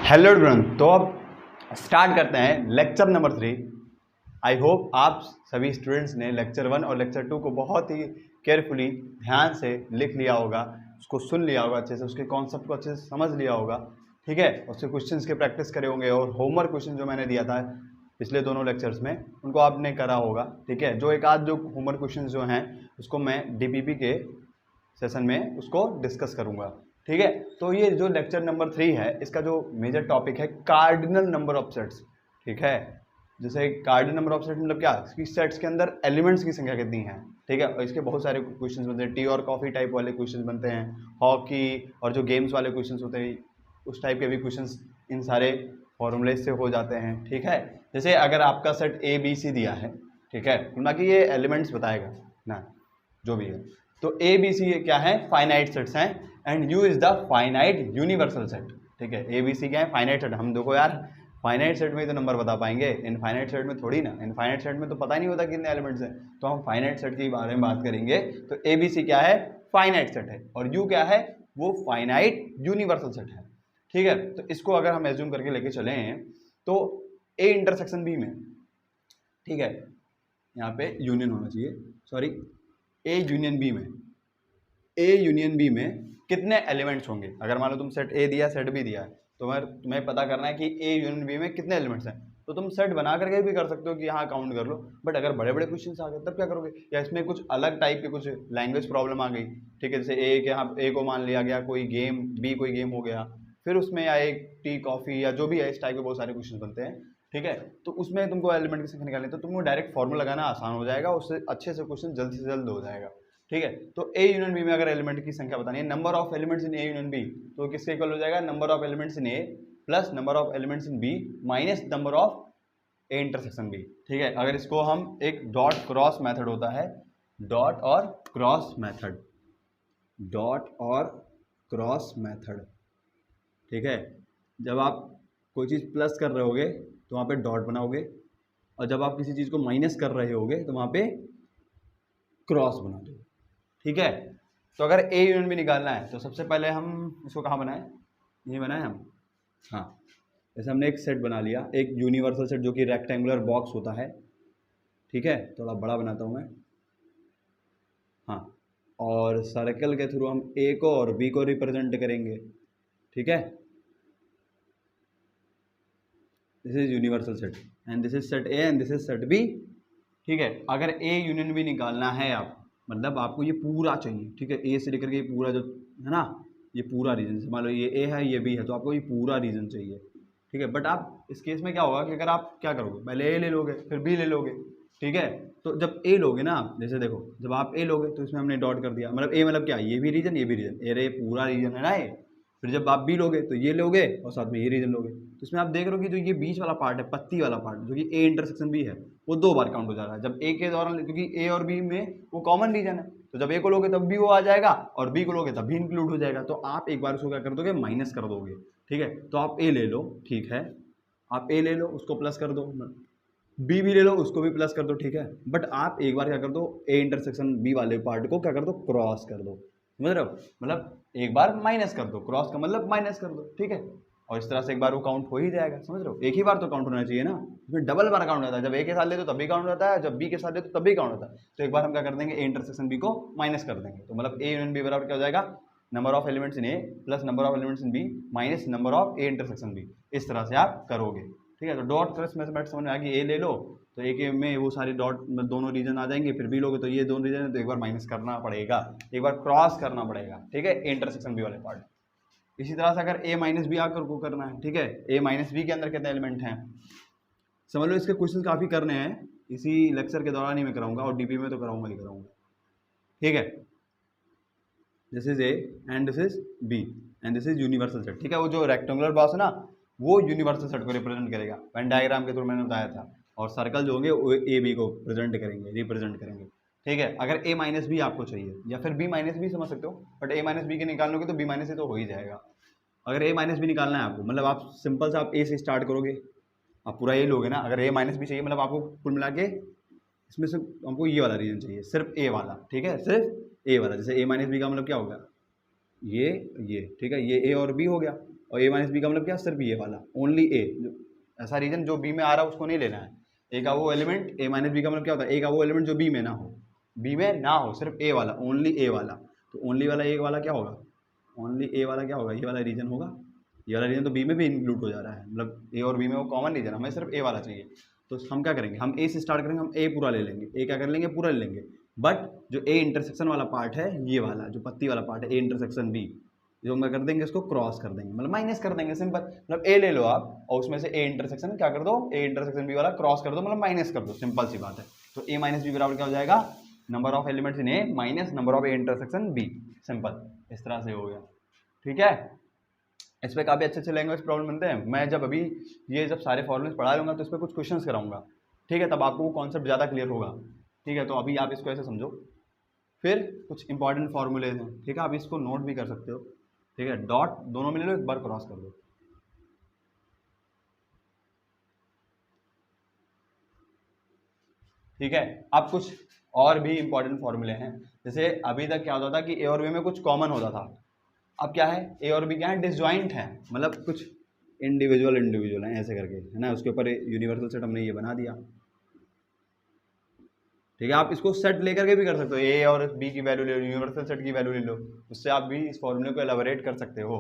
Hello everyone, तो अब start करते हैं लेक्चर नंबर 3। आई होप आप सभी स्टूडेंट्स ने लेक्चर 1 और लेक्चर 2 को बहुत ही केयरफुली ध्यान से लिख लिया होगा, उसको सुन लिया होगा अच्छे से, उसके कॉन्सेप्ट को अच्छे से समझ लिया होगा, ठीक है। उसके क्वेश्चंस के प्रैक्टिस करे होंगे और होमवर्क क्वेश्चन जो मैंने दिया था पिछले दोनों लेक्चर्स में उनको आपने करा होगा, ठीक है। जो एक आध जो होमवर्क क्वेश्चन जो हैं उसको मैं DPP के सेशन में उसको डिस्कस करूंगा, ठीक है। तो ये जो लेक्चर नंबर 3 है इसका जो मेजर टॉपिक है कार्डिनल नंबर ऑफ सेट्स, ठीक है। जैसे कार्डिनल नंबर ऑफ सेट्स मतलब क्या, कि सेट्स के अंदर एलिमेंट्स की संख्या कितनी है, ठीक है। और इसके बहुत सारे क्वेश्चंस बनते हैं, टी और कॉफी टाइप वाले क्वेश्चंस बनते हैं, हॉकी और जो गेम्स वाले क्वेश्चंस होते हैं उस टाइप के भी क्वेश्चंस इन सारे फॉर्मूले से हो जाते हैं, ठीक है। जैसे अगर आपका सेट ABC दिया है, ठीक है, बाकी ये एलिमेंट्स बताएगा ना जो भी है, तो ABC क्या है, फाइनाइट सेट्स हैं and U is the finite universal set, ठीक है। ABC क्या है, फाइनाइट सेट। हम देखो यार फाइनाइट सेट में ही तो नंबर बता पाएंगे, इनफाइनाइट सेट में थोड़ी ना। इनफाइनाइट सेट में तो पता ही नहीं होता कितने एलिमेंट्स हैं, तो हम फाइनाइट सेट के बारे में बात करेंगे। तो ABC क्या है, फाइनाइट सेट है, और U क्या है, वो फाइनाइट यूनिवर्सल सेट है, ठीक है। तो इसको अगर हम एज्यूम करके लेके चले तो A इंटरसेक्शन B में, ठीक है, यहाँ पे यूनियन होना चाहिए, सॉरी, A यूनियन B में, A यूनियन B में कितने एलिमेंट्स होंगे। अगर मान लो तुम सेट A दिया सेट B दिया है तो तुम्हें पता करना है कि A यूनियन B में कितने एलिमेंट्स हैं। तो तुम सेट बना करके भी कर सकते हो कि यहाँ काउंट कर लो, बट अगर बड़े बड़े क्वेश्चंस आ गए तब क्या करोगे, या इसमें कुछ अलग टाइप के कुछ लैंग्वेज प्रॉब्लम आ गई, ठीक है। जैसे A के यहाँ A को मान लिया गया कोई गेम, B कोई गेम हो गया, फिर उसमें या एक टी कॉफी या जो भी है, इस टाइप के बहुत सारे क्वेश्चन बनते हैं, ठीक है। तो उसमें तुमको एलिमेंट की संख्या निकालनी है, तो तुमको डायरेक्ट फॉर्मूला लगाना आसान हो जाएगा, उससे अच्छे से क्वेश्चन जल्द से जल्द हो जाएगा, ठीक है। तो A यूनियन B में अगर एलिमेंट की संख्या बतानी है, number of elements in A union B, तो किसके इक्वल हो जाएगा, number of elements in A plus number of elements in B minus number of A intersection B, ठीक है। अगर इसको हम एक डॉट क्रॉस मेथड होता है, डॉट और क्रॉस मेथड, डॉट और क्रॉस मेथड, ठीक है। जब आप कोई चीज़ प्लस कर रहे होगे तो वहाँ पे डॉट बनाओगे, और जब आप किसी चीज़ को माइनस कर रहे होगे तो वहाँ पे क्रॉस बना दो, ठीक है। तो अगर A यूनियन B निकालना है तो सबसे पहले हम इसको कहाँ बनाएं, यही बनाएं हम, हाँ। जैसे हमने एक सेट बना लिया, एक यूनिवर्सल सेट जो कि रेक्टेंगुलर बॉक्स होता है, ठीक है। थोड़ा बड़ा बनाता हूँ मैं, हाँ। और सर्कल के थ्रू हम A को और B को रिप्रेजेंट करेंगे, ठीक है। This is universal set and this is set A and this is set B, ठीक है। अगर A यूनियन B निकालना है आप, मतलब आपको ये पूरा चाहिए, ठीक है, A से लेकर के ये पूरा जो है ना, ये पूरा रीजन, मान लो ये A है ये B है, तो आपको ये पूरा रीजन चाहिए, ठीक है। बट आप इस केस में क्या होगा कि अगर आप क्या करोगे, पहले A ले लोगे फिर B ले लोगे, ठीक है। तो जब A लोगे ना आप, जैसे देखो जब आप A लोगे तो इसमें हमने डॉट कर दिया, मतलब A मतलब क्या, ये भी रीजन ये भी रीजन, ये पूरा रीजन है ना ये। फिर जब आप B लोगे तो ये लोगे और साथ में ये रीजन लोगे, तो इसमें आप देख रहे हो कि जो ये बीच वाला पार्ट है, पत्ती वाला पार्ट, जो कि A इंटरसेक्शन B है, वो 2 बार काउंट हो जा रहा है। जब A के दौरान, क्योंकि A और B में वो कॉमन रीजन है, तो जब A को लोगे तब भी वो आ जाएगा और B को लोगे तब भी इंक्लूड हो जाएगा। तो आप एक बार उसको क्या कर दोगे, माइनस कर दोगे, ठीक है। तो आप A ले लो, ठीक है, आप A ले लो, उसको प्लस कर दो, B भी ले लो, उसको भी प्लस कर दो, ठीक है। बट आप एक बार क्या कर दो, A इंटरसेक्शन B वाले पार्ट को क्या कर दो, क्रॉस कर दो, समझ रहे हो, मतलब एक बार माइनस कर दो, क्रॉस का मतलब माइनस कर दो, ठीक है। और इस तरह से एक बार वो काउंट हो ही जाएगा, समझ रहे हो। एक ही बार तो काउंट होना चाहिए ना, इसमें डबल बार काउंट होता है, जब A के साथ ले तो तब भी काउंट होता है, जब B के साथ ले तो तब भी काउंट होता है। तो एक बार हम क्या कर देंगे, A इंटरसेक्शन B को माइनस कर देंगे, तो मतलब A यूनियन B बराबर क्या हो जाएगा, number of elements in A plus number of elements in B minus number of A intersection B। इस तरह से आप करोगे, ठीक है। तो डॉट क्रॉस मेथड समझ में आ गई, A ले लो तो एक में वो सारे डॉट दोनों रीजन आ जाएंगे, फिर B लोगे तो ये दोनों रीजन है, तो एक बार माइनस करना पड़ेगा, एक बार क्रॉस करना पड़ेगा, ठीक है, इंटरसेक्शन B वाले पार्ट। इसी तरह से अगर A माइनस B आकर को करना है, ठीक है, A माइनस B के अंदर कितने एलिमेंट हैं समझ लो। इसके क्वेश्चन काफ़ी करने हैं, इसी लेक्चर के दौरान ही मैं कराऊंगा, और DP में तो कराऊंगा ही कराऊंगा, ठीक है। This is A and this is B and this is universal set, ठीक है। वो जो रेक्टेंगुलर बॉक्स है ना, वो यूनिवर्सल सेट को रिप्रेजेंट करेगा, वेन डायग्राम के थ्रू मैंने बताया था। और सर्कल जो होंगे वो A B को प्रेजेंट करेंगे, रिप्रेजेंट करेंगे, ठीक है। अगर A माइनस B आपको चाहिए या फिर B माइनस B समझ सकते हो, बट A माइनस B के निकालोगे तो B माइनस से तो हो ही जाएगा। अगर A माइनस B निकालना है आपको, मतलब आप सिंपल से आप A से स्टार्ट करोगे, आप पूरा A लोगे ना। अगर A माइनस B चाहिए मतलब आपको कुल मिला के इसमें से हमको ये वाला रीजन चाहिए, सिर्फ A वाला, ठीक है, सिर्फ A वाला। जैसे A माइनस B का मतलब क्या होगा, ये, ठीक है, ये A और B हो गया, और ए माइनस बी का मतलब क्या, सिर्फ ये वाला ओनली ए, ऐसा रीजन जो बी में आ रहा है उसको नहीं लेना है। ए का वो एलिमेंट, ए माइनस बी का मतलब क्या होता है, ए का वो एलिमेंट जो बी में ना हो, बी में ना हो, सिर्फ ए वाला, ओनली ए वाला। तो ओनली वाला ए वाला क्या होगा, ओनली ए वाला क्या होगा, ये वाला रीजन होगा। ये वाला रीजन तो बी में भी इंक्लूड हो जा रहा है, मतलब ए और बी में वो कॉमन रीजन, हमें सिर्फ ए वाला चाहिए। तो हम क्या करेंगे, हम ए से स्टार्ट करेंगे, हम ए पूरा ले लेंगे, ए क्या कर लेंगे, पूरा ले लेंगे। बट जो ए इंटरसेक्शन वाला पार्ट है, ये वाला जो पत्ती वाला पार्ट है, ए इंटरसेक्शन बी, जो हम कर देंगे इसको क्रॉस कर देंगे, मतलब माइनस कर देंगे, सिंपल। मतलब ए ले लो आप और उसमें से ए इंटरसेक्शन क्या कर दो, ए इंटरसेक्शन बी वाला क्रॉस कर दो, मतलब माइनस कर दो, सिंपल सी बात है। तो ए माइनस बी बराबर क्या हो जाएगा, number of elements in A minus number of A intersection B, simple, इस तरह से हो गया। ठीक है, इस पर काफ़ी अच्छे अच्छे लैंग्वेज प्रॉब्लम बनते हैं। मैं जब अभी ये जब सारे फॉर्मूलेस पढ़ा लूँगा तो इस पर कुछ क्वेश्चंस कराऊंगा, ठीक है, तब आपको वो कॉन्सेप्ट ज़्यादा क्लियर होगा। ठीक है, तो अभी आप इसको ऐसे समझो। फिर कुछ इंपॉर्टेंट फार्मूलेज हैं, ठीक है, आप इसको नोट भी कर सकते हो। ठीक है, डॉट दोनों में ले लो, एक बार क्रॉस कर दो। ठीक है, अब कुछ और भी इंपॉर्टेंट फार्मूले हैं, जैसे अभी तक क्या होता था कि ए और बी में कुछ कॉमन होता था, अब क्या है, ए और बी क्या है, डिसजॉइंट है, मतलब कुछ इंडिविजुअल हैं ऐसे करके, है ना, उसके ऊपर यूनिवर्सल सेट हमने ये बना दिया। ठीक है, आप इसको सेट लेकर के भी कर सकते हो, ए और बी की वैल्यू ले लो, यूनिवर्सल सेट की वैल्यू ले लो, उससे आप भी इस फॉर्मूले को एलाबोरेट कर सकते हो।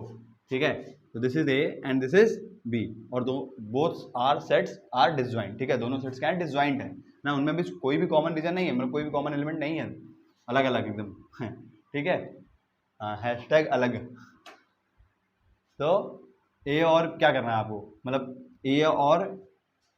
ठीक है, तो this is A and this is B, और दो both are sets are disjoint. ठीक है, दोनों सेट्स क्या है, डिसजॉइंट है ना, उनमें भी कोई भी कॉमन रीजन नहीं है, मतलब कोई भी कॉमन एलिमेंट नहीं है, अलग अलग एकदम। ठीक है, हैशटैग अलग। तो ए और क्या करना है आपको, मतलब ए और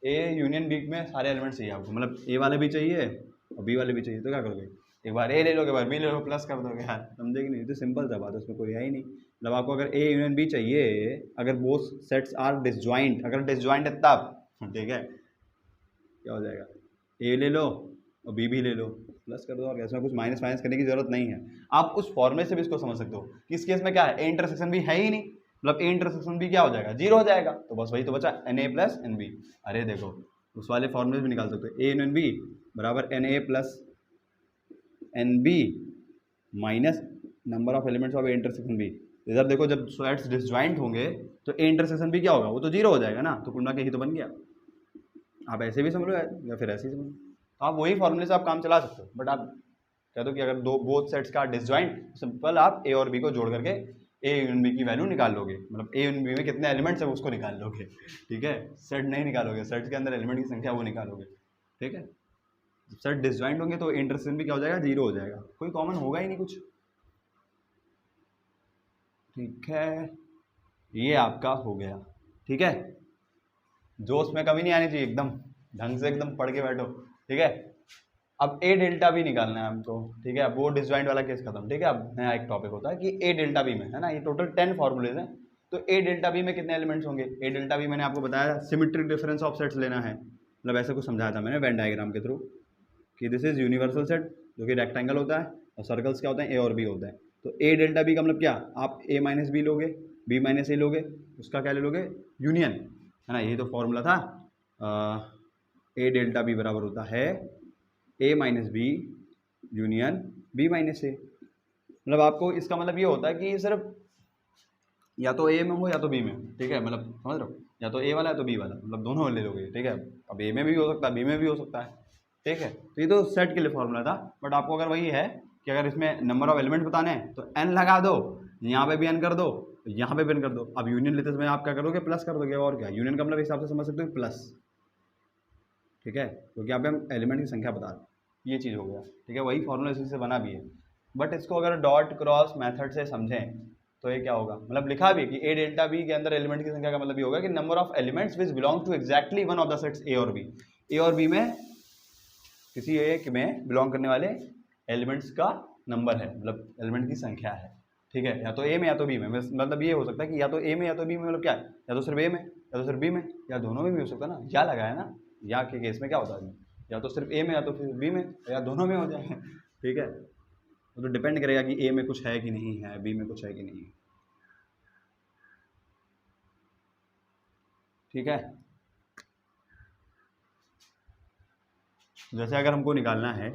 ए यूनियन बी में सारे एलिमेंट चाहिए आपको, मतलब ए वाले भी चाहिए और बी वाले भी चाहिए, तो क्या करोगे, एक बार ए ले लोगे, एक बार बी ले लो, प्लस कर दोगे यार, समझे कि नहीं, तो सिंपल सा बात है, उसमें कोई है ही नहीं। मतलब आपको अगर ए यूनियन बी चाहिए, अगर बोथ सेट्स आर डिसजॉइंट, अगर डिसजॉइंट है तब, ठीक है, क्या हो जाएगा, ए ले लो और बी भी ले लो, प्लस कर दो, और इसमें कुछ माइनस माइनस करने की जरूरत नहीं है। आप उस फॉर्मूले से भी इसको समझ सकते हो कि इस केस में क्या है, ए इंटरसेक्शन भी है ही नहीं, मतलब ए इंटरसेक्शन भी क्या हो जाएगा, जीरो हो जाएगा, तो बस वही तो बचा N A plus N B. अरे देखो, उस वाले फॉर्मूले भी निकाल सकते हो, ए एन बी बराबर N A plus N B minus number of elements of A intersection B. इधर देखो, जब सेट्स डिसजॉइंट होंगे तो ए इंटरसेक्शन भी क्या होगा, वो तो जीरो हो जाएगा ना, तो कुल मिला के ही तो बन गया। आप ऐसे भी समझ लो या फिर ऐसे ही समझ लो, तो आप वही फॉर्मूले से आप काम चला सकते हो। बट आप कह दो कि अगर दो बोथ सेट्स का डिसजॉइंट, सिंपल आप ए और बी को जोड़ करके ए यूनियन बी की वैल्यू निकाल लोगे, मतलब ए यूनियन बी में कितने एलिमेंट्स है उसको निकाल लोगे। ठीक है, सेट नहीं निकालोगे, सेट के अंदर एलिमेंट की संख्या वो निकालोगे। ठीक है, जब सेट डिसजॉइंट होंगे तो इंटरसेक्शन भी क्या हो जाएगा, जीरो हो जाएगा, कोई कॉमन होगा ही नहीं कुछ। ठीक है, ये आपका हो गया। ठीक है, जोश में कमी नहीं आनी चाहिए, एकदम ढंग से एकदम पढ़ के बैठो। ठीक है, अब ए डेल्टा भी निकालना है हमको। ठीक है, अब वो डिसजॉइंट वाला केस खत्म। ठीक है, अब नया एक टॉपिक होता है कि ए डेल्टा बी में, है ना, ये टोटल 10 फॉर्मूलेज हैं, तो ए डेल्टा बी में कितने एलिमेंट्स होंगे। ए डेल्टा बी मैंने आपको बताया सिमेट्रिक डिफरेंस ऑफ सेट्स लेना है, मतलब ऐसे कुछ समझाया था मैंने वेन डायग्राम के थ्रू कि दिस इज यूनिवर्सल सेट जो कि रेक्टेंगल होता है, और सर्कल्स क्या होते हैं, ए और बी होते हैं। तो ए डेल्टा बी का मतलब क्या, आप ए माइनस बी लोगे, बी माइनस ए लोगे, उसका क्या ले लोगे, यूनियन, है ना, यही तो फॉर्मूला था। ए डेल्टा बी बराबर होता है A minus B union B minus A. मतलब आपको इसका मतलब ये होता है कि सिर्फ या तो ए में हो या तो बी में। ठीक है, मतलब समझ रहे हो, या तो ए वाला है तो बी वाला, मतलब दोनों ले लोगे। ठीक है, अब ए में भी हो सकता है, बी में भी हो सकता है। ठीक है, तो ये तो सेट के लिए फॉर्मूला था। बट आपको अगर वही है कि अगर इसमें नंबर ऑफ एलिमेंट बताने हैं तो एन लगा दो, यहाँ पे भी एन कर दो, यहाँ पे भी एन कर दो। अब यूनियन लेते समय आप क्या करोगे, प्लस कर दोगे, और क्या, यूनियन का मतलब हिसाब से समझ सकते हो प्लस। ठीक है, क्योंकि यहाँ पे हम एलिमेंट की संख्या बता रहे हैं, ये चीज़ हो गया। ठीक है, वही फॉर्मूला इसी से बना भी है, बट इसको अगर डॉट क्रॉस मेथड से समझें तो ये क्या होगा, मतलब लिखा भी कि ए डेल्टा बी के अंदर एलिमेंट की संख्या का मतलब ये होगा कि number of elements which belong to exactly one of the sets A और बी। ए और बी में किसी एक में बिलोंग करने वाले एलिमेंट्स का नंबर है, मतलब एलिमेंट की संख्या है। ठीक है, या तो ए में या तो बी में, मतलब ये हो सकता है कि या तो ए में या तो बी में, मतलब क्या है, या तो सिर्फ ए में या तो सिर्फ बी में, या दोनों में भी हो सकता है ना, या लगा है ना, या के केस में क्या होता है, या तो सिर्फ ए में या तो फिर बी में या दोनों में हो जाए। ठीक है, तो डिपेंड करेगा कि ए में कुछ है कि नहीं है, बी में कुछ है कि नहीं है। ठीक है, जैसे अगर हमको निकालना है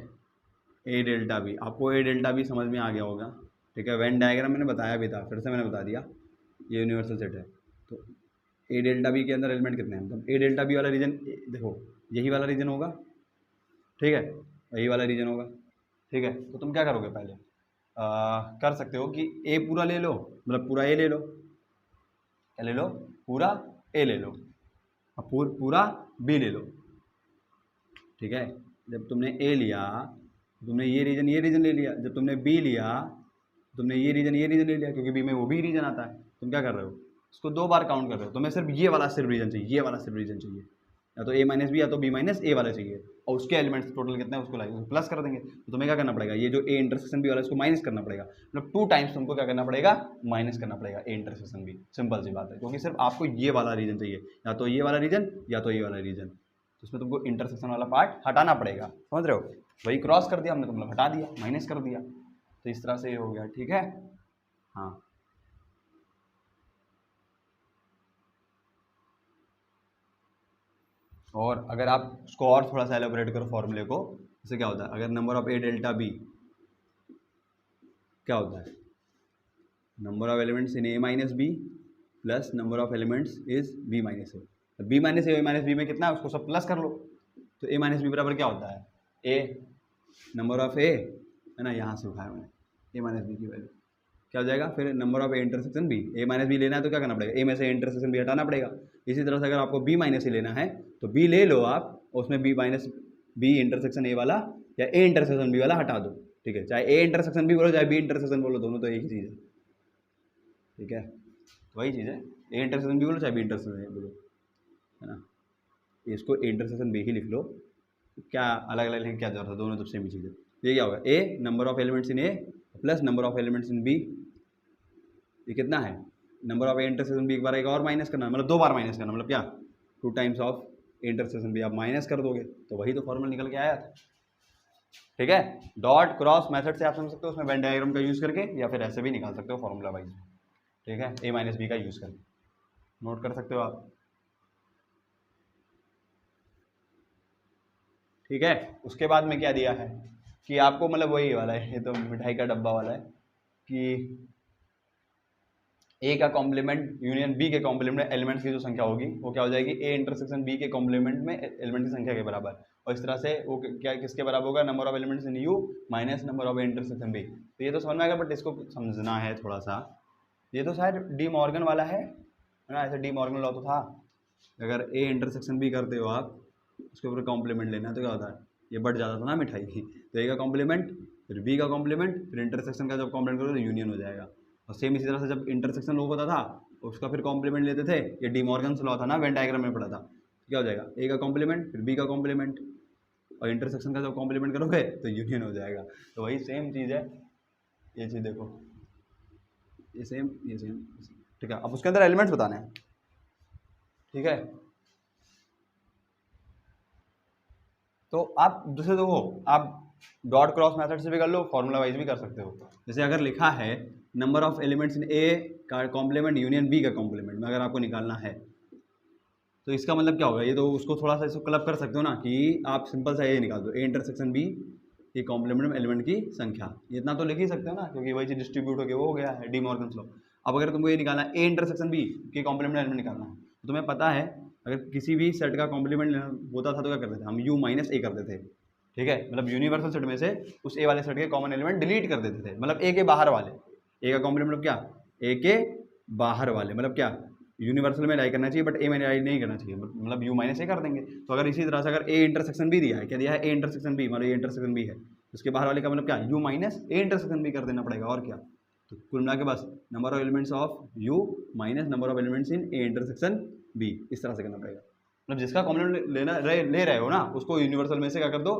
ए डेल्टा बी, आपको ए डेल्टा बी समझ में आ गया होगा। ठीक है, वेन डायग्राम मैंने बताया भी था, फिर से मैंने बता दिया, ये यूनिवर्सल सेट है। तो ए डेल्टा बी के अंदर एलिमेंट कितने हैं, मतलब ए डेल्टा बी वाला रीजन देखो यही वाला रीजन होगा, ठीक है, यही वाला रीजन होगा, ठीक है। तो तुम क्या करोगे पहले कर सकते हो कि ए पूरा ले लो, मतलब पूरा ए ले लो, क्या ले लो, पूरा ए ले लो, और पूरा बी ले लो, ठीक है। जब तुमने ए लिया तुमने ये रीजन ले लिया, जब तुमने बी लिया तुमने ये रीजन ले लिया, क्योंकि बी में वो भी रीजन आता है। तुम क्या कर रहे हो, इसको 2 बार काउंट कर रहे हो, तुम्हें सिर्फ ये वाला सिर्फ रीजन चाहिए, ये वाला सिर्फ रीजन चाहिए, या तो ए माइनस बी या तो बी माइनस ए वाला चाहिए, और उसके एलिमेंट्स टोटल कितने हैं उसको लाइए प्लस कर देंगे। तो तुम्हें क्या करना पड़ेगा, ये जो ए इंटरसेक्शन बी वाला इसको माइनस करना पड़ेगा, मतलब 2 टाइम्स तुमको क्या करना पड़ेगा, माइनस करना पड़ेगा ए इंटरसेक्शन बी। सिंपल सी बात है, क्योंकि सिर्फ आपको ये वाला रीजन चाहिए, या तो ये वाला रीजन या तो ये वाला रीजन, तो उसमें तुमको इंटरसेक्शन वाला पार्ट हटाना पड़ेगा, समझ रहे हो। वही क्रॉस कर दिया हमने, तुम लोग हटा दिया, माइनस कर दिया, तो इस तरह से ये हो गया, ठीक है। हाँ और अगर आप उसको और थोड़ा सा एलोबरेट करो फॉर्मूले को, जैसे क्या होता है, अगर number of A delta B क्या होता है, number of elements in A minus B plus number of elements is B minus A, B minus A minus B में कितना है उसको सब प्लस कर लो, तो ए माइनस बी बराबर क्या होता है, ए नंबर ऑफ ए है ना, यहाँ से उठाया मैंने ए माइनस बी की वैल्यू क्या हो जाएगा, फिर number of A intersection B, A minus B लेना है तो क्या करना पड़ेगा, ए में से इंटरसेक्शन बी हटाना पड़ेगा। इसी तरह से अगर आपको बी माइनस ए लेना है तो बी ले लो आप, उसमें B minus B intersection A वाला या ए इंटरसेक्शन बी वाला हटा दो, ठीक है, चाहे ए इंटरसेक्शन बी बोलो चाहे बी इंटरसेक्शन बोलो, दोनों तो एक ही चीज़ है, ठीक है, तो वही चीज़ है, ए इंटरसेक्शन बी बोलो चाहे बी इंटरसेक्शन ए बोलो, है ना। इसको ए इंटरसेक्शन बी ही लिख लो, क्या अलग अलग लिख क्या जरूरत है, दोनों तो सेम ही चीज़ है। ये क्या होगा, A number of elements in A plus number of elements in B, ये कितना है, number of A intersection B एक बार एक और माइनस करना, मतलब 2 बार माइनस करना, मतलब क्या 2 times of A intersection B आप माइनस कर दोगे, तो वही तो फॉर्मूला निकल के आया था, ठीक है। डॉट क्रॉस मेथड से आप समझ सकते हो, उसमें वेन डायग्राम का यूज़ करके, या फिर ऐसे भी निकाल सकते हो फॉर्मूला वाइज, ठीक है, ए माइनस बी का यूज़ करके नोट कर सकते हो आप, ठीक है। उसके बाद में क्या दिया है कि आपको मतलब वही वाला है, ये तो मिठाई का डब्बा वाला है कि ए का कॉम्प्लीमेंट यूनियन बी के कॉम्प्लीमेंट में एलिमेंट्स की जो संख्या होगी वो क्या हो जाएगी, ए इंटरसेक्शन बी के कॉम्प्लीमेंट में एलिमेंट की संख्या के बराबर, और इस तरह से वो क्या किसके बराबर होगा, number of elements in U minus number of A intersection B. तो ये तो समझ में आएगा, बट इसको समझना है थोड़ा सा, ये तो शायद डी मॉर्गन वाला है ना, ऐसे डी मॉर्गन लॉ तो था, अगर ए इंटरसेक्शन बी करते हो आप उसके ऊपर कॉम्प्लीमेंट लेना है तो क्या होता है, ये बढ़ जाता था ना मिठाई, तो ए का कॉम्प्लीमेंट फिर बी का कॉम्प्लीमेंट फिर इंटरसेक्शन का जब कॉम्प्लीमेंट करोगे तो यूनियन हो जाएगा, और सेम इसी तरह से जब इंटरसेक्शन लोग होता था उसका फिर कॉम्प्लीमेंट लेते थे, ये डी मॉर्गन लॉ था ना, वेन डायग्राम में पढ़ा था, क्या हो जाएगा, ए का कॉम्प्लीमेंट फिर बी का कॉम्प्लीमेंट और इंटरसेक्शन का जब कॉम्प्लीमेंट करोगे तो यूनियन हो जाएगा, तो वही सेम चीज़ है, ये चीज़ देखो ये सेम, ठीक है। अब उसके अंदर एलिमेंट्स बताने हैं, ठीक है, तो आप दूसरे देखो आप डॉट क्रॉस मेथड से भी कर लो, फॉर्मूला वाइज भी कर सकते हो। जैसे अगर लिखा है नंबर ऑफ एलिमेंट्स इन ए का कॉम्प्लीमेंट यूनियन बी का कॉम्प्लीमेंट में अगर आपको निकालना है तो इसका मतलब क्या होगा, ये तो उसको थोड़ा सा इसको क्लब कर सकते हो ना, कि आप सिंपल सा ये निकाल दो ए इंटरसेक्शन बी ये कॉम्प्लीमेंट में एलिमेंट की संख्या, इतना तो लिख ही सकते हो ना, क्योंकि वही चीज डिस्ट्रीब्यूट होकर वो हो गया है डी मॉर्गन लॉ। अब अगर तुमको ये निकालना है ए इंटरसेक्शन बी के कॉम्प्लीमेंट एलिमेंट निकालना है, तो तुम्हें पता है अगर किसी भी सेट का कॉम्प्लीमेंट होता था तो क्या करते थे हम, यू माइनस ए करते थे, ठीक है, मतलब यूनिवर्सल सेट में से उस ए वाले सेट के कॉमन एलिमेंट डिलीट कर देते थे, मतलब ए के बाहर वाले, ए का कॉम्प्लीमेंट मतलब क्या, ए के बाहर वाले, मतलब क्या यूनिवर्सल में लाई करना चाहिए बट ए में लाई नहीं करना चाहिए, मतलब यू माइनस ए कर देंगे। तो अगर इसी तरह से अगर ए इंटरसेक्शन बी दिया है, क्या दिया है, ए इंटरसेक्शन बी, मतलब ए इंटरसेक्शन बी है, उसके बाहर वाले का मतलब क्या, U minus A intersection B कर देना पड़ेगा, और क्या, तो कुल मिला के बस number of elements of U minus number of elements in A intersection B, इस तरह से करना पड़ेगा। मतलब जिसका कॉम्प्लीमेंट ले रहे हो ना उसको यूनिवर्सल में से क्या कर दो,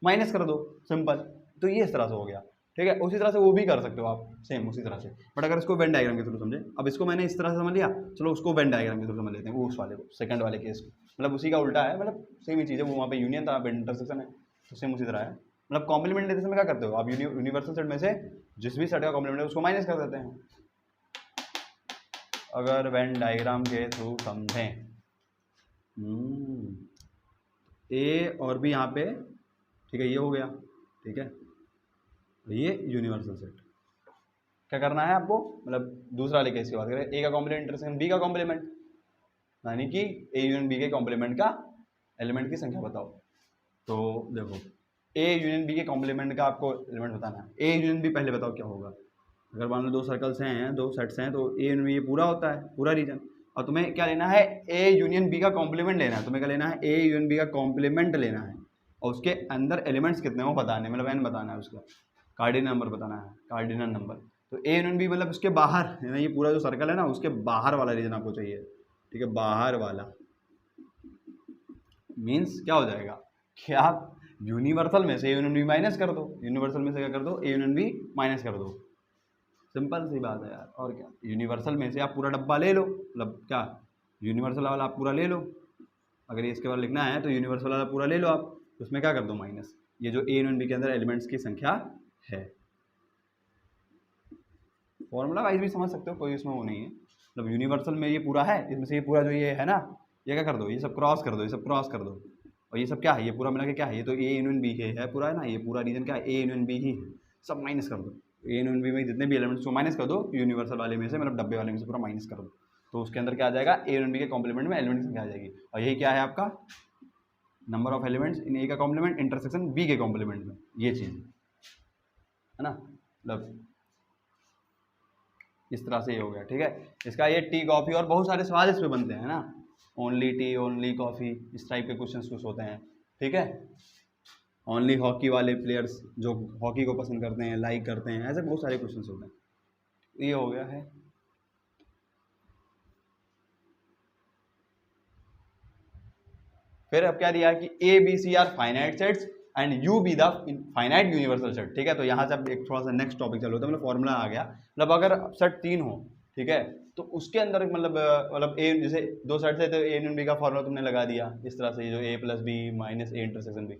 माइनस कर दो, सिंपल। तो ये इस तरह से हो गया, ठीक है। उसी तरह से वो भी कर सकते हो आप, सेम उसी तरह से, बट अगर इसको वेन डायग्राम के थ्रू समझे, अब इसको मैंने इस तरह से समझ लिया, चलो उसको वेन डायग्राम के थ्रू समझ लेते हैं, वो उस वाले को सेकंड वाले केस को, मतलब उसी का उल्टा है, मतलब सेम ही चीज़ है, वो वहाँ पे यूनियन था, इंटरसेक्शन है, तो सेम उसी तरह है। मतलब कॉम्प्लीमेंट लेते समय क्या करते हो आप, यूनिवर्सल सेट में से जिस भी सेट का कॉम्प्लीमेंट है उसको माइनस कर देते हैं, अगर वेन डायग्राम के थ्रू समझें। ए और बी यहाँ पे, ठीक है, ये हो गया, ठीक है, ये यूनिवर्सल सेट, क्या करना है आपको, मतलब दूसरा वाले केस की बात करें, ए का कॉम्प्लीमेंट इंटरसेक्शन बी का कॉम्प्लीमेंट, यानी कि ए यूनियन बी के कॉम्प्लीमेंट का एलिमेंट की संख्या बताओ। तो देखो ए यूनियन बी के कॉम्प्लीमेंट का आपको एलिमेंट बताना है। ए यूनियन बी पहले बताओ क्या होगा। अगर मान लो दो सर्कल्स हैं, दो सेट्स हैं, तो ए यूनियन बी ये पूरा होता है, पूरा रीजन। और तुम्हें क्या लेना है, ए यूनियन बी का कॉम्प्लीमेंट लेना है। तुम्हें क्या लेना है, ए यूनियन बी का कॉम्प्लीमेंट लेना है, और उसके अंदर एलिमेंट्स कितने हो बताने, मतलब एन बताना है, उसका कार्डिनल नंबर बताना है, कार्डिनल नंबर। तो ए यूनियन बी मतलब उसके बाहर है ना, ये पूरा जो सर्कल है ना, उसके बाहर वाला रीजन आपको चाहिए, ठीक है। बाहर वाला मीन्स क्या हो जाएगा कि आप यूनिवर्सल में से ए यूनियन बी माइनस कर दो, यूनिवर्सल में से क्या कर दो, ए यूनियन बी माइनस कर दो। सिंपल सी बात है यार, और क्या। यूनिवर्सल में से आप पूरा डब्बा ले लो, मतलब क्या, यूनिवर्सल वाला आप पूरा ले लो। अगर ये इसके बाद लिखना है तो यूनिवर्सल वाला पूरा ले लो आप, उसमें क्या कर दो माइनस, ये जो ए यूनियन बी के अंदर एलिमेंट्स की संख्या है। फॉर्मूला वाइज भी समझ सकते हो, कोई इसमें वो नहीं है। मतलब यूनिवर्सल में ये पूरा है, इसमें से ये पूरा जो ये है ना, ये क्या कर दो, ये सब क्रॉस कर दो, ये सब क्रॉस कर दो, और ये सब क्या है, ये पूरा मिला के क्या है, ये तो ए यूनियन बी है पूरा है ना, ये पूरा रीजन क्या है, ए यूनियन बी ही है, सब माइनस कर दो। ए यूनियन बी में जितने भी एलिमेंट्स को माइनस कर दो, यूनिवर्सल वाले में से, मतलब डब्बे वाले में से पूरा माइनस कर दो, तो उसके अंदर क्या आ जाएगा, ए यूनियन बी के कॉम्प्लीमेंट में एलिमेंट की संख्या आ जाएगी। और यही क्या है आपका नंबर ऑफ एलिमेंट्स इन ए का कॉम्प्लीमेंट इंटरसेक्शन बी के कॉम्प्लीमेंट में, ये चीज़ है ना। मतलब इस तरह से ये हो गया, ठीक है। इसका ये टी कॉफ़ी और बहुत सारे सवाल इस पे बनते हैं ना, ओनली टी ओनली कॉफ़ी, इस टाइप के क्वेश्चंस कुछ होते हैं, ठीक है। ओनली हॉकी वाले प्लेयर्स जो हॉकी को पसंद करते हैं, लाइक करते हैं, ऐसे बहुत सारे क्वेश्चंस होते हैं। ये हो गया है। फिर अब क्या दिया कि A B C are finite sets and U be the finite universal set, ठीक है। तो यहाँ से अब एक थोड़ा सा नेक्स्ट टॉपिक चलो, तो मतलब फॉर्मूला आ गया, मतलब अगर सेट 3 हो, ठीक है, तो उसके अंदर मतलब ए, जैसे दो सेट्स है तो ए यूनियन बी का फॉर्मूला तुमने लगा दिया इस तरह से, जो A plus B minus A intersection B.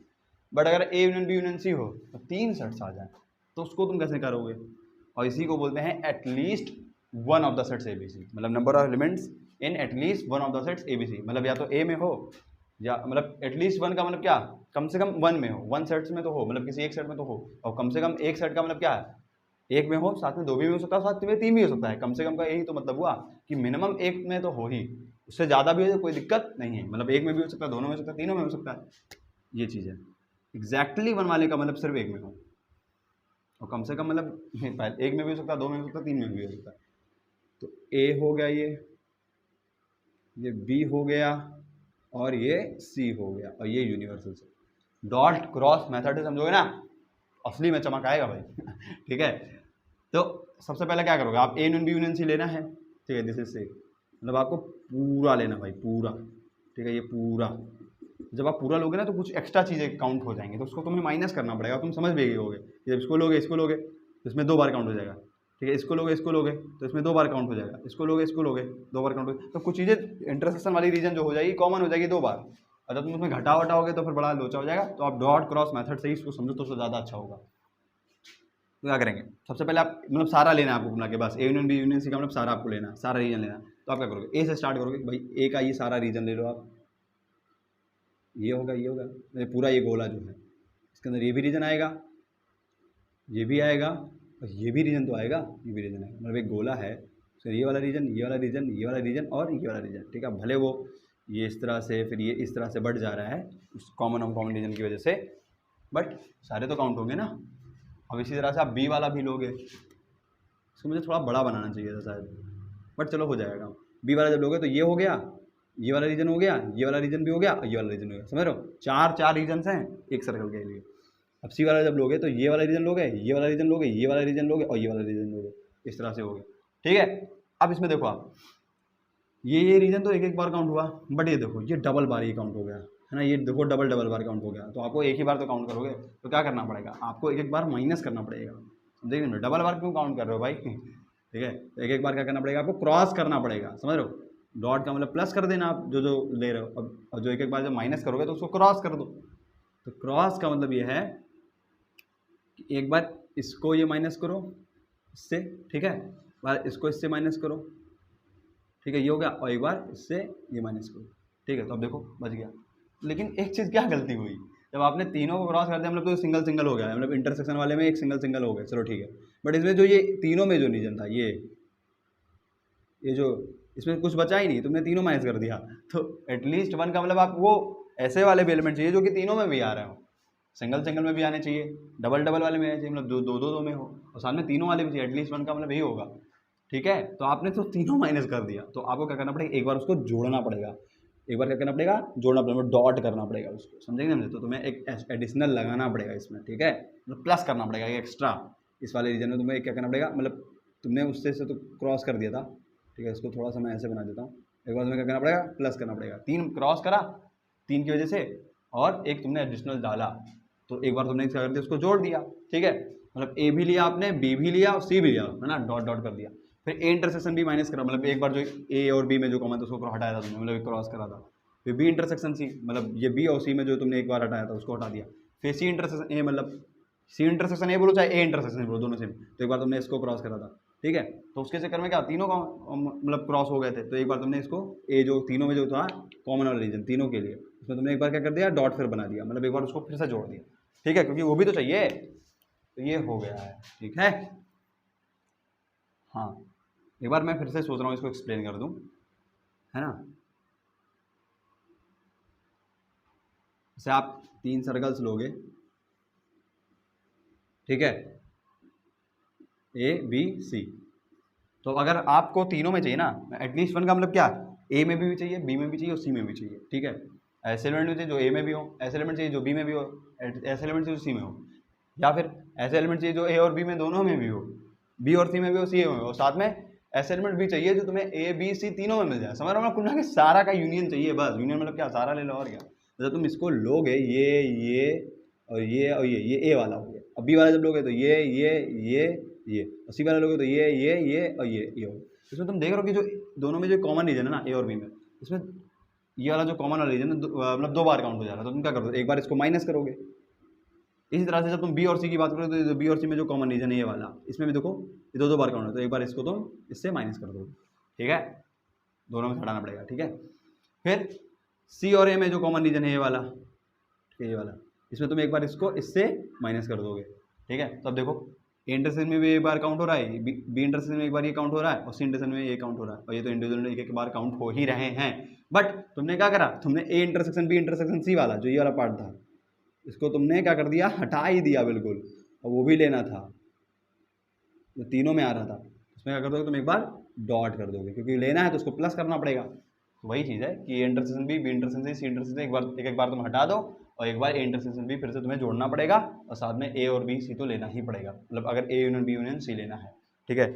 But अगर A union B union C हो, तो 3 सेट्स आ जाए, तो उसको तुम कैसे करोगे, और इसी को बोलते हैं at least one of the sets A B C, मतलब number of elements in at least one of the sets A B C, मतलब या तो ए में हो, या मतलब एटलीस्ट वन का मतलब क्या, कम से कम वन में हो, वन सेट्स में तो हो, मतलब किसी एक सेट में तो हो, और कम से कम एक सेट का मतलब क्या है, एक में हो, साथ में दो भी हो सकता है, साथ में 3 भी हो सकता है, कम से कम का यही तो मतलब हुआ कि मिनिमम एक में तो हो ही, उससे ज़्यादा भी हो तो कोई दिक्कत नहीं है, मतलब एक में भी हो सकता है, दोनों में हो सकता है, तीनों में हो सकता है, ये चीज़ है। एग्जैक्टली वन वाले का मतलब सिर्फ एक में हो, और कम से कम मतलब एक में भी हो सकता है, दो में भी हो सकता है, 3 में भी हो सकता है। तो ए हो गया, ये बी हो गया, और ये सी हो गया, और ये यूनिवर्सल से डॉट क्रॉस मेथड से समझोगे ना, असली में चमक आएगा भाई ठीक है। तो सबसे पहले क्या करोगे आप, A union B union C लेना है, ठीक है, दिस इज से, मतलब आपको पूरा लेना भाई, पूरा, ठीक है, ये पूरा। जब आप पूरा लोगे ना तो कुछ एक्स्ट्रा चीज़ें काउंट हो जाएंगे, तो उसको तुम्हें माइनस करना पड़ेगा, तुम समझ भी गए, जब इसको लोगे तो इसमें 2 बार काउंट हो जाएगा, ठीक है, इसको लोगे तो इसमें 2 बार काउंट हो जाएगा, इसको लोगे 2 बार काउंट हो, तो कुछ चीज़ें इंटरसेक्शन वाली रीजन जो हो जाएगी कॉमन हो जाएगी 2 बार, और जब तुम उसमें घटा वटाओगे तो फिर बड़ा लोचा हो जाएगा। तो आप डॉट क्रॉस मेथड से ही इसको समझो तो उससे ज़्यादा अच्छा होगा। तो क्या करेंगे, सबसे पहले आप मतलब सारा लेना है आपको घुमा के, बस A union B union C का मतलब सारा आपको लेना है, सारा रीजन लेना है। तो आप क्या करोगे, ए से स्टार्ट करोगे, भाई ए का ये सारा रीजन ले लो आप, ये होगा, ये पूरा ये गोला जो है, इसके अंदर ये भी रीजन आएगा, ये भी आएगा, और ये भी रीजन तो आएगा, ये भी रीजन आएगा, मतलब एक गोला है, तो ये वाला रीजन, ये वाला रीजन, ये वाला रीजन और ये वाला रीजन, ठीक है। भले वो ये इस तरह से, फिर ये इस तरह से बढ़ जा रहा है उस कॉमन रीजन की वजह से, बट सारे तो काउंट होंगे ना। अब इसी तरह से आप बी वाला भी लोगे, इसको मुझे थोड़ा बड़ा बनाना चाहिए था शायद, बट चलो हो जाएगा। बी वाला जब लोगे तो ये हो गया, ये वाला रीजन हो गया, ये वाला रीजन भी हो गया, और ये वाला रीजन हो गया, समझ रहे हो, 4 रीजन्स हैं एक सर्कल के लिए। अब सी वाला जब लोगे तो ये वाला रीजन लोगे, ये वाला रीजन लोगे, ये वाला रीजन लोगे, और ये वाला रीजन लोगे, इस तरह से हो गया, ठीक है। अब इसमें देखो आप, ये रीजन तो एक एक बार काउंट हुआ, बट ये देखो ये डबल बार ये काउंट हो गया है ना, ये देखो डबल बार काउंट हो गया। तो आपको एक ही बार तो काउंट करोगे, तो क्या करना पड़ेगा आपको, एक एक बार माइनस करना पड़ेगा। देखिए ना, डबल बार क्यों काउंट कर रहे हो भाई ठीक है, तो एक एक बार क्या करना पड़ेगा आपको, क्रॉस करना पड़ेगा, समझ रहे हो। डॉट का मतलब प्लस कर देना आप जो जो ले रहे हो, अब जो एक एक बार जब माइनस करोगे तो उसको क्रॉस कर दो। तो क्रॉस का मतलब ये है कि एक बार इसको ये माइनस करो इससे, ठीक है, बार इसको इससे माइनस करो, ठीक है, ये हो गया, और एक बार इससे ये माइनस करो, ठीक है। तो अब देखो बच गया। लेकिन एक चीज़ क्या गलती हुई, जब आपने तीनों को क्रॉस कर दिया मतलब तो सिंगल हो गया, मतलब इंटरसेक्शन वाले में एक सिंगल हो गया, चलो ठीक है। बट इसमें जो ये तीनों में जो रीजन था ये जो इसमें कुछ बचा ही नहीं, तुमने तीनों माइनस कर दिया। तो एटलीस्ट 1 का मतलब आपको ऐसे वाले भी एलिमेंट चाहिए जो कि तीनों में भी आ रहे हो, सिंगल सिंगल में भी आने चाहिए, डबल डबल वाले में आने चाहिए, मतलब दो में हो और साथ में तीनों वाले भी चाहिए। एटलीस्ट 1 का मतलब यही होगा, ठीक है। तो आपने तो तीनों माइनस कर दिया, तो आपको क्या करना पड़ेगा, एक बार उसको जोड़ना पड़ेगा, एक बार क्या करना पड़ेगा, जोड़ना पड़ेगा, डॉट करना पड़ेगा उसको, समझेंगे समझे। तो तुम्हें एक एडिशनल लगाना पड़ेगा इसमें, ठीक है, मतलब प्लस करना पड़ेगा एक एक्स्ट्रा। इस वाले रीजन में तुम्हें क्या करना पड़ेगा, मतलब तुमने उससे से तो क्रॉस कर दिया था, ठीक है। इसको थोड़ा सा मैं ऐसे बना देता हूँ, एक बार तुम्हें क्या करना पड़ेगा, प्लस करना पड़ेगा। 3 क्रॉस करा 3 की वजह से, और एक तुमने एडिशनल डाला, तो एक बार तुमने क्या कर दिया, उसको जोड़ दिया, ठीक है। मतलब ए भी लिया आपने, बी भी लिया और सी भी लिया, है ना, डॉट डॉट कर दिया। फिर ए इंटरसेक्शन भी माइनस करा, मतलब एक बार जो ए और बी में जो कॉमन था उसको हटाया था तुमने, मतलब क्रॉस करा था। फिर बी इंटरसेक्शन सी, मतलब ये बी और सी में जो तुमने एक बार हटाया था उसको हटा दिया। फिर सी इंटरसेक्शन ए, मतलब सी इंटरसेक्शन ए बोलो चाहे ए इंटरसेक्शन ए बोलो, दोनों सेम, तो एक बार तुमने इसको क्रॉस करा था, ठीक है। तो उसके चक्कर में क्या तीनों का मतलब क्रॉस हो गए थे, तो एक बार तुमने इसको ए जो तीनों में जो था कॉमन वाला रीजन तीनों के लिए, उसमें तुमने एक बार क्या कर दिया, डॉट फिर बना दिया, मतलब एक बार उसको फिर से जोड़ दिया, ठीक है, क्योंकि वो भी तो चाहिए। तो ये हो गया है, ठीक है। हाँ, एक बार मैं फिर से सोच रहा हूँ इसको एक्सप्लेन कर दूँ, है ना। जैसे आप 3 सर्कल्स लोगे, ठीक है, ए बी सी, तो अगर आपको तीनों में चाहिए ना, एटलीस्ट 1 का मतलब क्या, ए में भी चाहिए, बी में भी चाहिए और सी में भी चाहिए, ठीक है। ऐसे एलिमेंट भी चाहिए जो ए में भी हो, ऐसे एलिमेंट चाहिए जो बी में भी हो, ऐसे एलिमेंट चाहिए जो सी में हो, या फिर ऐसे एलिमेंट चाहिए जो ए और बी में दोनों में भी हो, बी और सी में भी हो, सी में हो, साथ में ऐसे एलिमेंट भी चाहिए जो तुम्हें ए बी सी तीनों में मिल जाए, समझ रहे हो, कुल मिला के सारा का यूनियन चाहिए, बस यूनियन मतलब क्या, सारा ले लो और क्या। जब तुम इसको लोगे, ये और ये ए वाला हो गया, अब बी वाला जब लोगे तो ये और सी वाला लोगे तो ये और ये होगा। इसमें तुम देख रहे हो कि जो दोनों में जो कॉमन रीजन है ना ए और बी में, इसमें ये वाला जो कॉमन वाला रीजन है मतलब 2 बार काउंट हो जा रहा है, तो तुम क्या करोगे, एक बार इसको माइनस करोगे। इसी तरह से जब तुम बी और सी की बात करोगे तो बी और सी में जो कॉमन रीजन है ये वाला, इसमें भी देखो ये 2 बार काउंट है, तो एक बार इसको तुम इससे माइनस कर दोगे, ठीक है, दोनों में हटाना पड़ेगा, ठीक है। फिर सी और ए में जो कॉमन रीजन है ये वाला, ठीक है, ये वाला, इसमें तुम एक बार इसको इससे माइनस कर दोगे, ठीक है। तो अब देखो ए इंटरसेक्शन में भी एक बार काउंट हो रहा है, बी इंटरसेक्शन में एक बार ये काउंट हो रहा है, और सी इंटरसेक्शन में ये काउंट हो रहा है, और ये तो इंडिविजुअल एक एक बार काउंट हो ही रहे हैं। बट तुमने क्या करा, तुमने A intersection B intersection C वाला जो ये वाला पार्ट था, इसको तुमने क्या कर दिया, हटा ही दिया बिल्कुल, और वो भी लेना था जो तीनों में आ रहा था, उसमें क्या कर दोगे, तुम एक बार डॉट कर दोगे, क्योंकि लेना है तो उसको प्लस करना पड़ेगा। तो वही चीज़ है कि A intersection B intersection C intersection एक बार तुम हटा दो, और एक बार ए इंटरसेक्शन बी फिर से तुम्हें जोड़ना पड़ेगा, और साथ में ए और बी सी तो लेना ही पड़ेगा, मतलब अगर A union B union C लेना है, ठीक है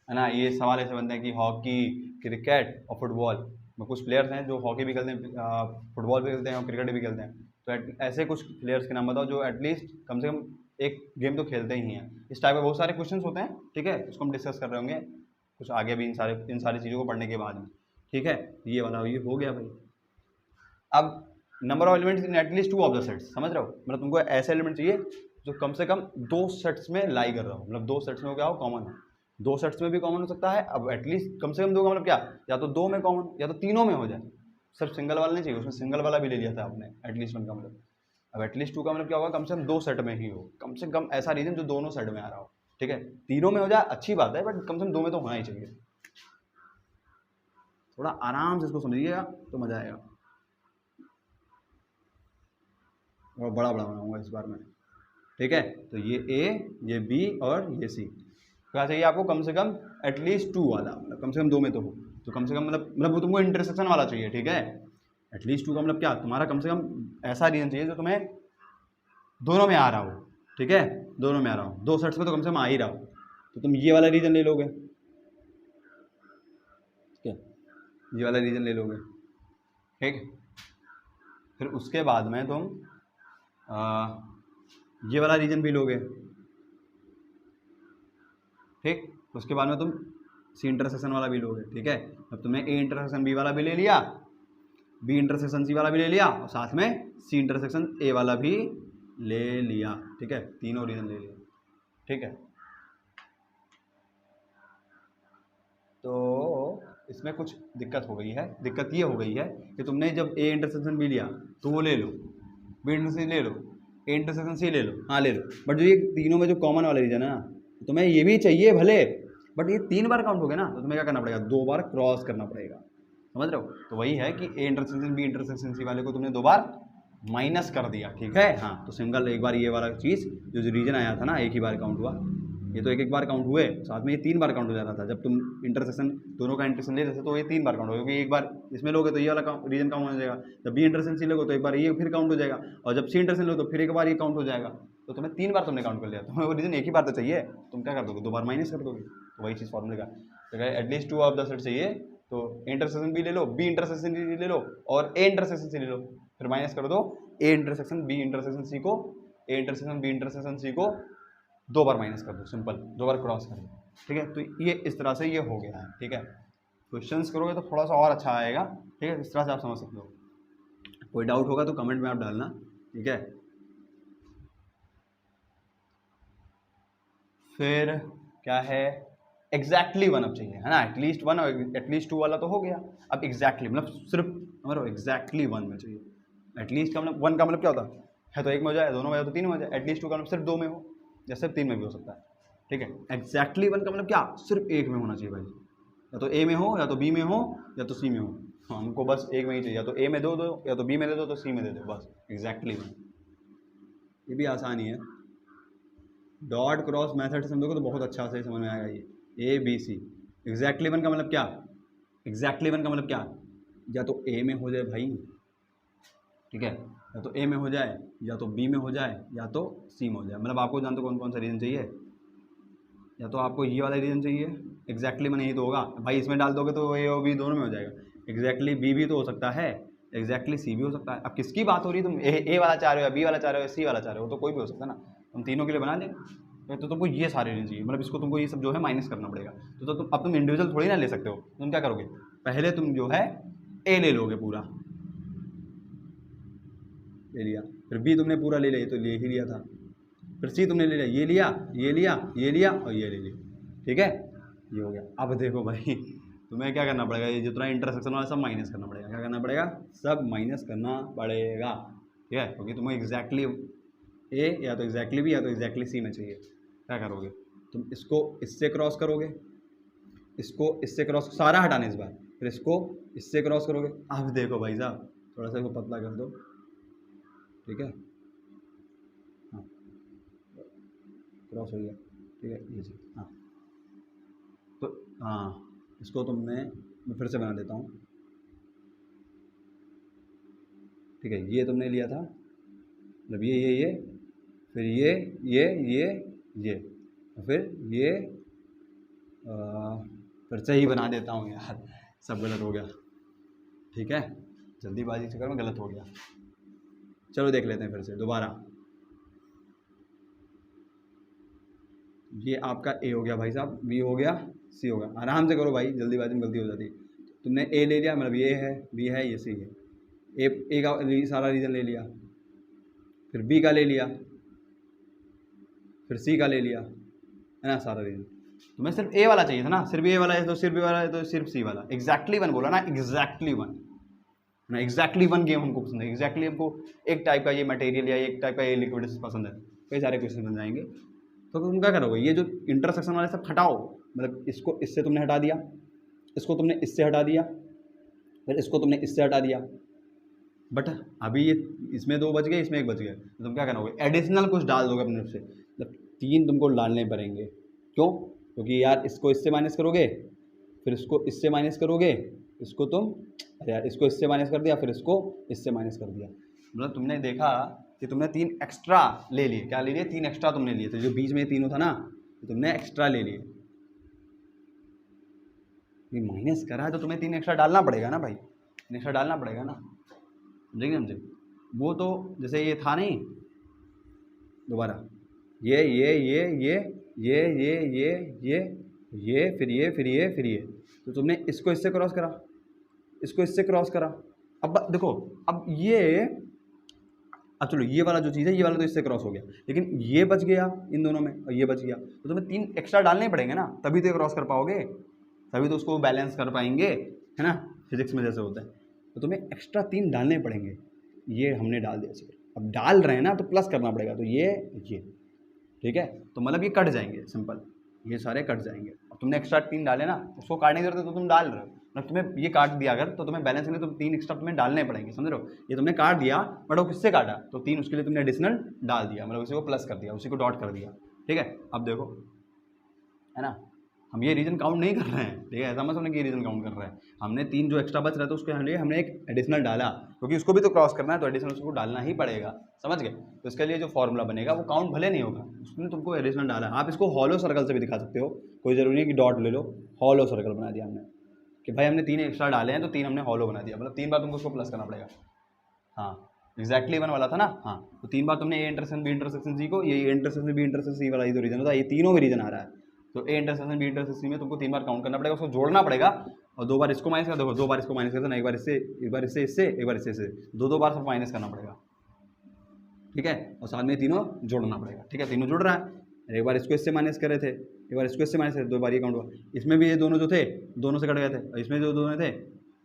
ना। ये सवाल ऐसे बनते हैं कि हॉकी, क्रिकेट और फुटबॉल में कुछ प्लेयर्स हैं जो हॉकी भी खेलते हैं, फुटबॉल भी खेलते हैं और क्रिकेट भी खेलते हैं, तो ऐसे कुछ प्लेयर्स के नाम बताओ जो एटलीस्ट कम से कम एक गेम तो खेलते ही हैं। इस टाइप के बहुत सारे क्वेश्चंस होते हैं, ठीक है, उसको हम डिस्कस कर रहे होंगे कुछ आगे भी इन सारी चीज़ों को पढ़ने के बाद में, ठीक है। ये वाला ये हो गया भाई। अब number of elements in at least 2 of the sets, समझ रहे हो, मतलब तुमको ऐसे एलिमेंट चाहिए जो कम से कम 2 सेट्स में लाई कर रहा हो, मतलब 2 सेट्स में क्या हो, कॉमन हो, 2 सेट्स में भी कॉमन हो सकता है। अब एटलीस्ट कम से कम 2 का मतलब क्या, या तो 2 में कॉमन या तो तीनों में हो जाए, सिर्फ सिंगल वाला नहीं चाहिए, उसमें सिंगल वाला भी ले लिया था आपने एटलीस्ट 1 का मतलब। अब एटलीस्ट 2 का मतलब क्या होगा, कम से कम 2 सेट में ही हो, कम से कम ऐसा रीजन जो दोनों सेट में आ रहा हो, ठीक है। तीनों में हो जाए अच्छी बात है, बट कम से कम 2 में तो होना ही चाहिए। थोड़ा आराम से इसको समझिएगा तो मजा आएगा, और बड़ा बड़ा बनाऊंगा इस बार में, ठीक है। तो ये ए, ये बी और ये सी, क्या चाहिए आपको, कम से कम एटलीस्ट 2 वाला, मतलब कम से कम 2 में तो हो, तो कम से कम मतलब वो तुमको इंटरसेक्शन वाला चाहिए, ठीक है। एटलीस्ट 2 का मतलब क्या, तुम्हारा कम से कम ऐसा रीजन चाहिए जो तुम्हें दोनों में आ रहा हो, ठीक है, दोनों में आ रहा हो, 2 सेट्स में तो कम से कम आ ही रहा हो, तो तुम ये वाला रीजन ले लोगे, ठीक है, ये वाला रीजन ले लोगे, ठीक। फिर उसके बाद में तुम ये वाला रीजन भी लोगे, ठीक। उसके बाद में तुम सी इंटरसेक्शन वाला भी लोगे, ठीक है। अब तुमने ए इंटरसेक्शन बी वाला भी ले लिया, बी इंटरसेक्शन सी वाला भी ले लिया, और साथ में सी इंटरसेक्शन ए वाला भी ले लिया, ठीक है, तीनों रीजन ले लिया, ठीक है। तो इसमें कुछ दिक्कत हो गई है, दिक्कत ये हो गई है कि तुमने जब ए इंटरसेक्शन भी लिया तो वो ले लो, बी इंटरसेक्शन ले लो, ए इंटरसेक्शन सी ले लो, हाँ ले लो, बट जो ये तीनों में जो कॉमन वाला रीजन है ना, तुम्हें ये भी चाहिए भले, बट ये 3 बार काउंट हो गया ना, तो तुम्हें क्या करना पड़ेगा, 2 बार क्रॉस करना पड़ेगा, समझ रहे हो। तो वही है कि A intersection B intersection C वाले को तुमने 2 बार माइनस कर दिया, ठीक है। हाँ, तो सिंगल एक बार ये वाला चीज़ जो रीजन आया था ना, एक ही बार काउंट हुआ, ये तो एक बार काउंट हुए, साथ में ये 3 बार काउंट हो जाता था। जब तुम इंटरसेक्शन दोनों का इंटरसेक्शन ले रहे थे तो ये 3 बार काउंट हो, क्योंकि एक बार इसमें लोगे तो ये वाला रीजन काउंट हो जाएगा, जब बी इंटरसेक्शन सी लोगे तो एक बार ये फिर काउंट हो जाएगा, और जब सी इंटरसेक्शन लो तो फिर एक बार ये काउंट हो जाएगा। तो तुम्हें 3 बार तुमने काउंट कर लिया, तुम्हें वो रीजन एक ही बार तो चाहिए, तुम क्या कर दोगे, 2 बार माइनस कर दोगे। तो वही चीज़ फॉर्मूले का, तो एटलीस्ट 2 ऑफ द सेट चाहिए, तो इंटरसेक्शन बी ले लो, बी इंटरसेक्शन सी ले लो, और ए इंटरसेक्शन सी ले लो, फिर माइनस कर दो A intersection B intersection C को, A intersection B intersection C को 2 बार माइनस कर दो, सिंपल 2 बार क्रॉस कर दो, ठीक है। तो ये इस तरह से ये हो गया है, ठीक है। क्वेश्चंस करोगे तो थोड़ा सा और अच्छा आएगा, ठीक है, इस तरह से आप समझ सकते हो। कोई डाउट होगा तो कमेंट में आप डालना, ठीक है। फिर क्या है, एग्जैक्टली 1 अब चाहिए, है ना, एटलीस्ट 1 और एटलीस्ट 2 वाला तो हो गया, अब एग्जैक्टली मतलब सिर्फ हमारा एग्जैक्टली 1 में चाहिए। एटलीस्ट का मतलब 1 का मतलब क्या होता है, तो 1 में हो जाए, दोनों में हो तो 3 में हो जाए, एटलीस्ट 2 का मतलब सिर्फ 2 में हो, या सिर्फ 3 में भी हो सकता है, ठीक है। एग्जैक्टली 1 का मतलब क्या, सिर्फ एक में होना चाहिए भाई, या तो ए में हो, या तो बी में हो, या तो सी में हो, हाँ, हमको बस एक में ही चाहिए, या तो ए में दो, या तो बी में दे दो, तो सी में दे दो, बस एग्जैक्टली 1। ये भी आसानी है, डॉट क्रॉस मेथड समझोगे तो बहुत अच्छा से समझ में आएगा ये, ए बी सी। एग्जैक्टली 1 का मतलब क्या, एग्जैक्टली 1 का मतलब क्या, या तो ए में हो जाए भाई, ठीक है, या तो ए में हो जाए, या तो बी में हो जाए, या तो सी में हो जाए। मतलब आपको जानते हो कौन कौन सा रीजन चाहिए, या तो आपको ये वाला रीजन चाहिए, एग्जैक्टली में नहीं तो होगा भाई, इसमें डाल दोगे तो ए और बी दोनों में हो जाएगा, एग्जैक्टली बी भी तो हो सकता है, एग्जैक्टली सी भी हो सकता है। अब किसकी बात हो रही है, तुम ए वाला चाह रहे हो, या बी वाला चाह रहे हो, या सी वाला चाह रहे हो, तो कोई भी हो सकता है ना, हम तीनों के लिए बना लेंगे। तो तुमको ये सारे रीजन चाहिए, मतलब इसको तुमको ये सब जो है माइनस करना पड़ेगा। तो तुम अब तुम इंडिविजुअल थोड़ी ना ले सकते हो, तुम क्या करोगे, पहले तुम जो है ए ले लोगे पूरा, ले लिया, फिर बी तुमने पूरा ले लिया, तो ले ही लिया था, फिर सी तुमने ले लिया, ये लिया, ये लिया, ये लिया, और ये ले लिया, ठीक है, ये हो गया। अब देखो भाई, तुम्हें क्या करना पड़ेगा, ये जितना इंटरसेक्शन वाला सब माइनस करना पड़ेगा, क्या करना पड़ेगा, सब माइनस करना पड़ेगा, ठीक है, क्योंकि तुम्हें एग्जैक्टली ए या तो एग्जैक्टली बी या तो एग्जैक्टली सी में चाहिए। क्या करोगे, तुम इसको इससे क्रॉस करोगे, इसको इससे क्रॉस, सारा हटाने इस बार, फिर इसको इससे क्रॉस करोगे। अब देखो भाई साहब, थोड़ा सा इसको पतला कर दो, ठीक है, हाँ क्रॉस हो गया, ठीक है, ये जी, हाँ, तो हाँ इसको मैं फिर से बना देता हूँ, ठीक है, ये तुमने लिया था, मतलब ये फिर ये और फिर ये, फिर से ही बना देता हूँ यार, सब गलत हो गया, ठीक है, जल्दीबाजी के चक्कर में गलत हो गया। चलो देख लेते हैं फिर से दोबारा, ये आपका ए हो गया भाई साहब, बी हो गया, सी हो गया, आराम से करो भाई, जल्दीबाजी में गलती हो जाती है। तुमने ए ले लिया, मतलब ये है, बी है, ये सी है, ए का सारा रीजन ले लिया, फिर बी का ले लिया, फिर सी का ले लिया, है ना, सारा रीजन। तुम्हें सिर्फ ए वाला चाहिए था ना, सिर्फ ए वाला है तो सिर्फ ए वाला है तो सिर्फ सी वाला, एग्जैक्टली 1 बोला ना, एग्जैक्टली 1 ना, एग्जैक्टली 1 गेम हमको पसंद है, एग्जैक्टली हमको एक टाइप का ये मटेरियल या एक टाइप का ये लिक्विड पसंद है, कई सारे क्वेश्चन बन जाएंगे। तो तुम क्या करोगे, ये जो इंटरसेक्शन वाले सब हटाओ, मतलब इसको इससे तुमने हटा दिया, इसको तुमने इससे हटा दिया, फिर इसको तुमने इससे हटा दिया, बट अभी ये इसमें 2 बच गए, इसमें 1 बच गया, तो तुम क्या करोगे, एडिशनल कुछ डाल दोगे अपने से, मतलब 3 तुमको डालने पड़ेंगे। क्यों, क्योंकि यार इसको इससे माइनस करोगे, फिर इसको इससे माइनस करोगे, इसको तुम, अरे यार इसको इससे माइनस कर दिया, फिर इसको इससे माइनस कर दिया, मतलब तुमने देखा कि तुमने 3 एक्स्ट्रा ले लिए। क्या ले लिए, 3 एक्स्ट्रा तुमने लिए थे, जो बीच में तीनों था ना, तो तुमने एक्स्ट्रा ले लिए। ये माइनस करा है तो तुम्हें 3 एक्स्ट्रा डालना पड़ेगा ना भाई, 3 एक्स्ट्रा डालना पड़ेगा ना, समझे। वो तो जैसे ये था नहीं, दोबारा ये फिर ये, तो तुमने इसको इससे क्रॉस करा, इसको इससे क्रॉस करा। अब देखो, अब ये, अब चलो ये वाला जो चीज़ है, ये वाला तो इससे क्रॉस हो गया, लेकिन ये बच गया इन दोनों में, और ये बच गया, तो तुम्हें 3 एक्स्ट्रा डालने पड़ेंगे ना, तभी तो क्रॉस कर पाओगे, तभी तो उसको बैलेंस कर पाएंगे, है ना, फिजिक्स में जैसे होता है। तो तुम्हें एक्स्ट्रा 3 डालने पड़ेंगे, ये हमने डाल दिया। अब डाल रहे हैं ना तो प्लस करना पड़ेगा, तो ये ठीक है, तो मतलब ये कट जाएंगे, सिंपल, ये सारे कट जाएंगे। और तुमने एक्स्ट्रा 3 डाले ना, उसको काटने की जरूरत है तो तुम डाल रहे हो, मतलब तुम्हें ये काट दिया अगर तो तुम्हें बैलेंस में तो 3 एक्स्ट्रा तुम्हें डालने पड़ेंगे, समझ रहे हो। ये तुमने काट दिया बट वो किससे काटा, तो 3 उसके लिए तुमने एडिशनल डाल दिया, मतलब उसी को प्लस कर दिया, उसी को डॉट कर दिया, ठीक है। अब देखो है ना, हम ये रीजन काउंट नहीं कर रहे हैं, ठीक है, ऐसा मत समझो कि ये रीजन काउंट कर रहे हैं। हमने 3 जो एक्स्ट्रा बच रहा था उसके लिए हमने एक एडिशनल डाला, क्योंकि उसको भी तो क्रॉस करना है, तो एडिशनल उसको डालना ही पड़ेगा, समझ गए। तो इसके लिए जो फॉर्मूला बनेगा वो काउंट भले नहीं होगा, उसने तुमको एडिशनल डाला। आप इसको हॉलो सर्कल से भी दिखा सकते हो, कोई जरूरी नहीं कि डॉट ले लो, हॉलो सर्कल बना दिया हमने कि भाई हमने 3 एक्स्ट्रा डाले हैं तो 3 हमने हॉलो बना दिया, मतलब 3 बार तुमको उसको प्लस करना पड़ेगा। हाँ एक्जैक्टली 1 वाला था ना, हाँ, तो 3 बार तुमने A intersection B intersection C को, ये A intersection B intersection C वाला ये तो रीजन होता है, ये तीनों में रीजन आ रहा है, तो A intersection B intersection C में तुमको 3 बार काउंट करना पड़ेगा, उसको जोड़ना पड़ेगा, और 2 बार इसको माइनस कर, देखो 2 बार इसको माइनस कर देना, एक बार इससे, एक बार इससे, एक बार इससे, 2 बार सब माइनस करना पड़ेगा, ठीक है, और साथ में तीनों जोड़ना पड़ेगा, ठीक है। तीनों जुड़ रहा है, एक बार इसको इससे माइनस करे थे, एक बार इसको इससे माइनस करे, 2 बार ये काउंट हुआ, इसमें भी ये दोनों जो थे दोनों से कट गए थे, और इसमें जो दोनों थे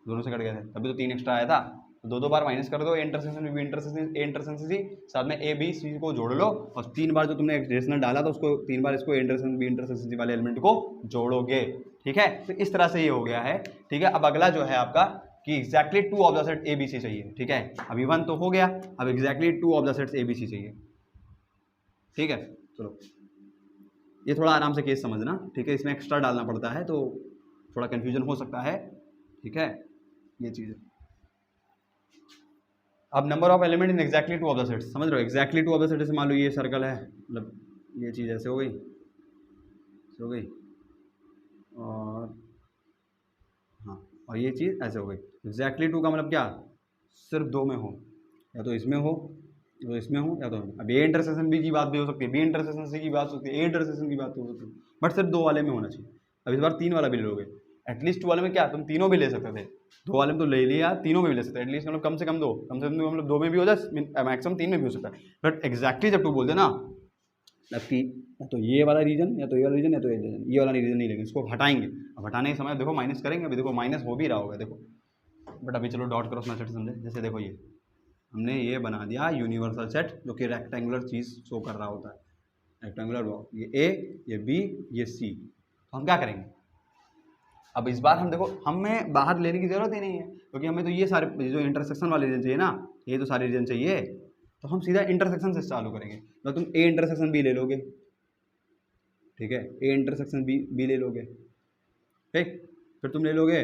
दोनों से कट गए थे, तभी तो 3 एक्स्ट्रा आया था, तो 2 बार माइनस कर दो, A intersection B intersection A intersection C, साथ में ए बी सी को जोड़ लो, और 3 बार जो तुमने एडिशनल डाला था उसको 3 बार इसको A intersection B intersection C वाले एलिमेंट को जोड़ोगे, ठीक है। तो इस तरह से ये हो गया है, ठीक है। अब अगला जो है आपका कि exactly 2 of the set A B C चाहिए, ठीक है। अभी 1 तो हो गया, अब exactly 2 of the sets A B C चाहिए, ठीक है। चलो ये थोड़ा आराम से केस समझना, ठीक है, इसमें एक्स्ट्रा डालना पड़ता है तो थोड़ा कन्फ्यूजन हो सकता है, ठीक है, ये चीज़ है। अब number of element in exactly 2 of the sets, समझ रहे हो, एक्जैक्टली 2 ऑफ द सेट्स, मान लो ये सर्कल है, मतलब ये चीज़ ऐसे हो गई, और हाँ, और ये चीज़ ऐसे हो गई, एक्जैक्टली 2 का मतलब क्या, सिर्फ 2 में हो, या तो इसमें हो, तो इसमें हो, या तो अब ए इंटरसेक्शन बी की बात भी हो सकती है, बी इंटरसेक्शन सी की बात हो सकती है, ए इंटरसेक्शन की बात हो सकती है, बट सिर्फ 2 वाले में होना चाहिए। अब इस बार 3 वाला भी ले लोगे, एटलीस्ट 2 वाले में क्या तुम तीनों भी ले सकते थे, 2 वाले में तो ले लिया, तीनों में भी ले सकते, एटलीस्ट मतलब कम से कम 2 मतलब 2 में भी हो जाए, मैक्सिमम 3 में भी हो सकता है, बट एक्जैक्टली जब 2 बोलते ना, या तो ये वाला रीजन, या तो ये वाला रीजन, या तो ये वाला रीजन नहीं लेंगे, इसको हटाएंगे। अब हटाने के समय देखो माइनस करेंगे, अभी देखो माइनस हो भी रहा होगा, देखो, बट अभी चलो डॉट क्रॉस मैथड समझे, जैसे देखो ये हमने ये बना दिया यूनिवर्सल सेट जो कि रेक्टेंगुलर चीज़ शो कर रहा होता है, रेक्टेंगुलर ब्लॉक, ये ए, ये बी, ये सी, तो हम क्या करेंगे, अब इस बार हम देखो हमें बाहर लेने की ज़रूरत ही नहीं है, क्योंकि हमें तो ये सारे जो इंटरसेक्शन वाले रीजन चाहिए ना, ये तो सारे रीजन चाहिए, तो हम सीधा इंटरसेक्शन से चालू करेंगे। तो तुम ए इंटरसेक्शन बी ले लोगे, ठीक है, ए इंटरसेक्शन बी ले लोगे, ठीक, फिर तुम ले लोगे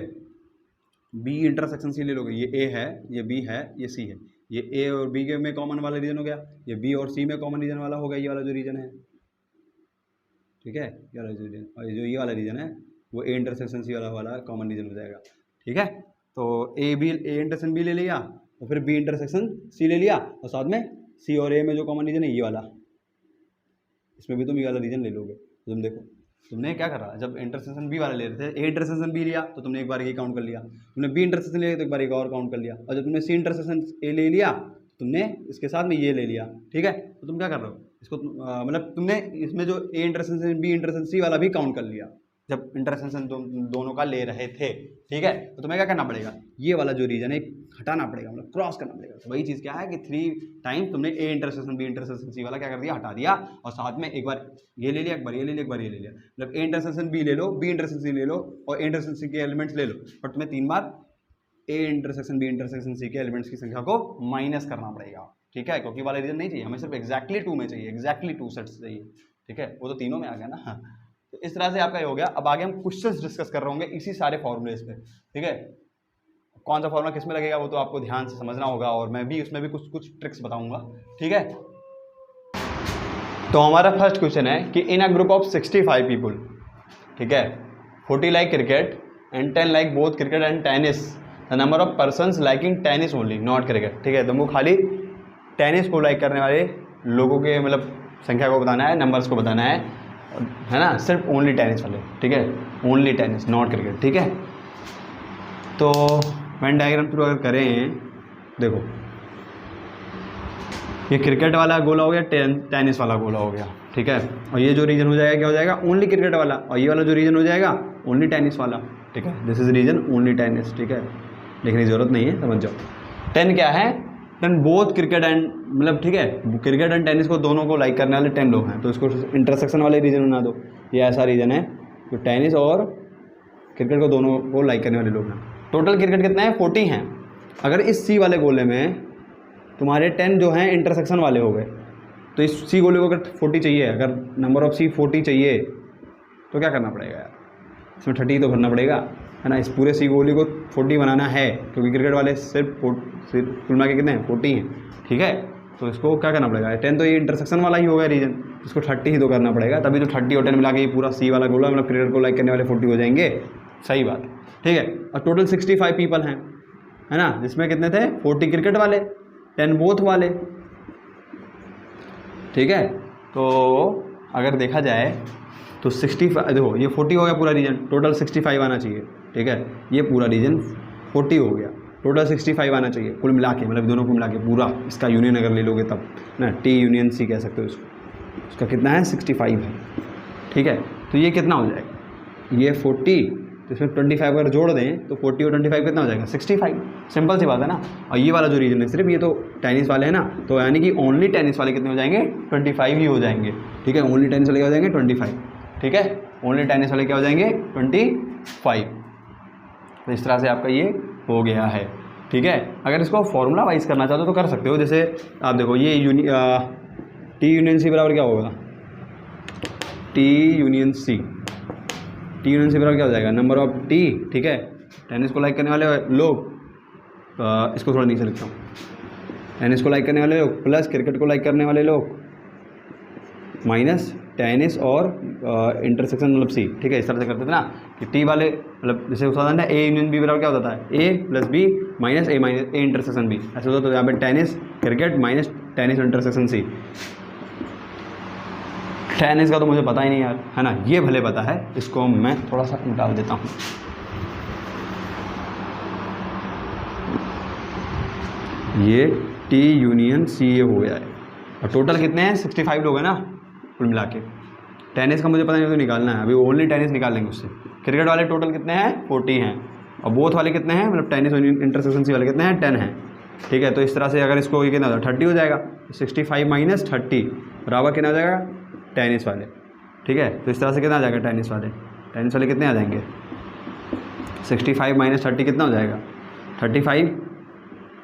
बी इंटरसेक्शन सी ले लोगे, ये ए है, ये बी है, ये सी है, ये ए और बी के में कॉमन वाला रीजन हो गया, ये बी और सी में कॉमन रीजन वाला हो गया, ये वाला जो रीजन है, ठीक है, ये वाला रीजन, और जो ये वाला रीजन है वो ए इंटरसेक्शन सी वाला कॉमन रीजन हो जाएगा, ठीक है। तो ए इंटरसेक्शन बी ले लिया, और फिर बी इंटरसेक्शन सी ले लिया, और साथ में सी और ए में जो कॉमन रीजन है ये वाला, इसमें भी तुम ये वाला रीजन ले लोगे। तो तुम देखो तुमने क्या करा, जब इंटरसेक्शन बी वाला ले रहे थे, ए इंटरसेक्शन बी लिया तो तुमने एक बार ये काउंट कर लिया, तुमने बी इंटरसेक्शन लिया तो एक बार एक और काउंट कर लिया, और जब तुमने सी इंटरसेक्शन ए ले लिया तुमने इसके साथ में ये ले लिया, ठीक है। तो तुम क्या कर रहे हो, इसको मतलब तुमने इसमें जो A intersection B intersection C वाला भी काउंट कर लिया जब इंटरसेक्शन दोनों का ले रहे थे, ठीक है। तो तुम्हें क्या करना पड़ेगा, ये वाला जो रीजन है हटाना पड़ेगा, मतलब क्रॉस करना पड़ेगा। तो वही चीज़ क्या है कि 3 टाइम तुमने A intersection B intersection C वाला क्या कर दिया, हटा दिया, और साथ में एक बार ये ले लिया, एक बार ये ले लिया, एक बार ये ले लिया, मतलब ए इंटरसेक्शन बी ले लो, बी इंटरसेक्शन सी ले लो, और ए इंटरसेक्शन सी के एलिमेंट्स ले लो, बट तुम्हें 3 बार A intersection B intersection C के एलिमेंट्स की संख्या को माइनस करना पड़ेगा, ठीक है, क्योंकि वाला रीजन नहीं चाहिए हमें, सिर्फ एक्जैक्टली 2 में चाहिए, एक्जैक्टली 2 सेट्स चाहिए, ठीक है, वो तो तीनों में आ गया ना। तो इस तरह से आपका ये हो गया। अब आगे हम क्वेश्चंस डिस्कस कर रहे होंगे इसी सारे फॉर्मूलेस पे, ठीक है। कौन सा फॉर्मूला किस में लगेगा वो तो आपको ध्यान से समझना होगा, और मैं भी उसमें भी कुछ ट्रिक्स बताऊंगा, ठीक है। तो हमारा फर्स्ट क्वेश्चन है कि इन अ ग्रुप ऑफ 65 पीपल, ठीक है, 40 like cricket and 10 like both cricket and tennis, the number of persons liking tennis only not cricket, ठीक है। तुमको खाली टेनिस को लाइक करने वाले लोगों के मतलब संख्या को बताना है, नंबर्स को बताना है ना, सिर्फ ओनली टेनिस वाले, ठीक है, ओनली टेनिस नॉट क्रिकेट, ठीक है। तो वेन डायग्राम थ्रू अगर करें, देखो ये क्रिकेट वाला गोला हो गया, टेनिस वाला गोला हो गया, ठीक है, और ये जो रीजन हो जाएगा क्या हो जाएगा, ओनली क्रिकेट वाला, और ये वाला जो रीजन हो जाएगा ओनली टेनिस वाला, ठीक है, this is region only tennis, ठीक है, लिखने की जरूरत नहीं है, समझ जाओ। 10 क्या है, देन बोथ क्रिकेट एंड मतलब ठीक है क्रिकेट एंड टेनिस को दोनों को लाइक करने वाले 10 लोग हैं, तो इसको इंटरसेक्शन वाले रीजन बना दो। ये ऐसा रीजन है जो टेनिस और क्रिकेट को दोनों को लाइक करने वाले लोग हैं। टोटल क्रिकेट कितना है 40 हैं। अगर इस सी वाले गोले में तुम्हारे 10 जो हैं इंटरसेक्शन वाले हो गए, तो इस सी गोले को अगर 40 चाहिए, अगर नंबर ऑफ सी 40 चाहिए तो क्या करना पड़ेगा यार, इसमें 30 तो भरना पड़ेगा, है ना। इस पूरे सी गोली को 40 बनाना है, क्योंकि क्रिकेट वाले सिर्फ कुल मिला के कितने हैं 40 हैं, ठीक है। तो इसको क्या करना पड़ेगा, 10 तो ये इंटरसेक्शन वाला ही होगा रीजन, इसको 30 ही तो करना पड़ेगा, तभी तो 30 और 10 मिला के ये पूरा सी वाला गोला मतलब क्रिकेट को लाइक करने वाले 40 हो जाएंगे। सही बात, ठीक है। और टोटल 65 पीपल हैं, है ना, जिसमें कितने थे 40 क्रिकेट वाले, 10 बोथ वाले, ठीक है। तो अगर देखा जाए तो 65 देखो ये 40 हो गया पूरा रीजन, टोटल 65 आना चाहिए, ठीक है। ये पूरा रीजन 40 हो गया, टोटल 65 आना चाहिए कुल मिला के, मतलब दोनों को मिला के पूरा इसका यूनियन अगर ले लोगे तब ना, टी यूनियन सी कह सकते हो इसको। उसका कितना है 65 है, ठीक है। तो ये कितना हो जाएगा, ये 40 तो इसमें 25 अगर जोड़ दें तो 40 और 25 कितना हो जाएगा 65। सिंपल सी बात है ना। और ये वाला जो रीजन है सिर्फ ये तो टेनिस वाले हैं ना, तो यानी कि ओनली टेनिस वाले कितने हो जाएंगे 25 ही हो जाएंगे, ठीक है। ओनली टेनिस वाले क्या हो जाएंगे 25, ठीक है। ओनली टेनिस वाले क्या हो जाएंगे 25। तो इस तरह से आपका ये हो गया है, ठीक है। अगर इसको फॉर्मूला वाइज करना चाहते हो तो कर सकते हो। जैसे आप देखो ये टी यूनियन सी बराबर क्या होगा, टी यूनियन सी बराबर क्या हो जाएगा नंबर ऑफ टी, ठीक है। टेनिस को लाइक करने वाले लोग, इसको थोड़ा नीचे लिखता हूँ, टेनिस को लाइक करने वाले लोग प्लस क्रिकेट को लाइक करने वाले लोग माइनस टेनिस और इंटरसेक्शन मतलब सी, ठीक है। इस तरह से करते थे ना कि टी वाले मतलब जैसे उदाहरण है ए यूनियन बी बराबर क्या होता है A plus B minus A intersection B, ऐसे होता है। तो यहाँ पे tennis cricket minus tennis intersection C. Tennis का तो मुझे पता ही नहीं यार, है ना, ये भले पता है, इसको मैं थोड़ा सा निकाल देता हूँ। ये टी यूनियन सी ये हो गया है, और टोटल कितने हैं 65 लोग हैं ना कुल मिला के। टेनिस का मुझे पता नहीं तो निकालना है, अभी ओनली टेनिस निकाल लेंगे उससे। क्रिकेट वाले टोटल कितने हैं 40 हैं, और बोथ वाले कितने हैं मतलब टेनिस इंटरसेक्शन सी वाले कितने हैं 10 हैं, ठीक है। तो इस तरह से अगर इसको ये कितना होता है 30 हो जाएगा, 65 माइनस 30 बराबर कितना हो जाएगा टेनिस वाले, ठीक है। तो इस तरह से कितना आ जाएगा टेनिस वाले कितने आ जाएंगे 65 माइनस 30 कितना हो जाएगा 35।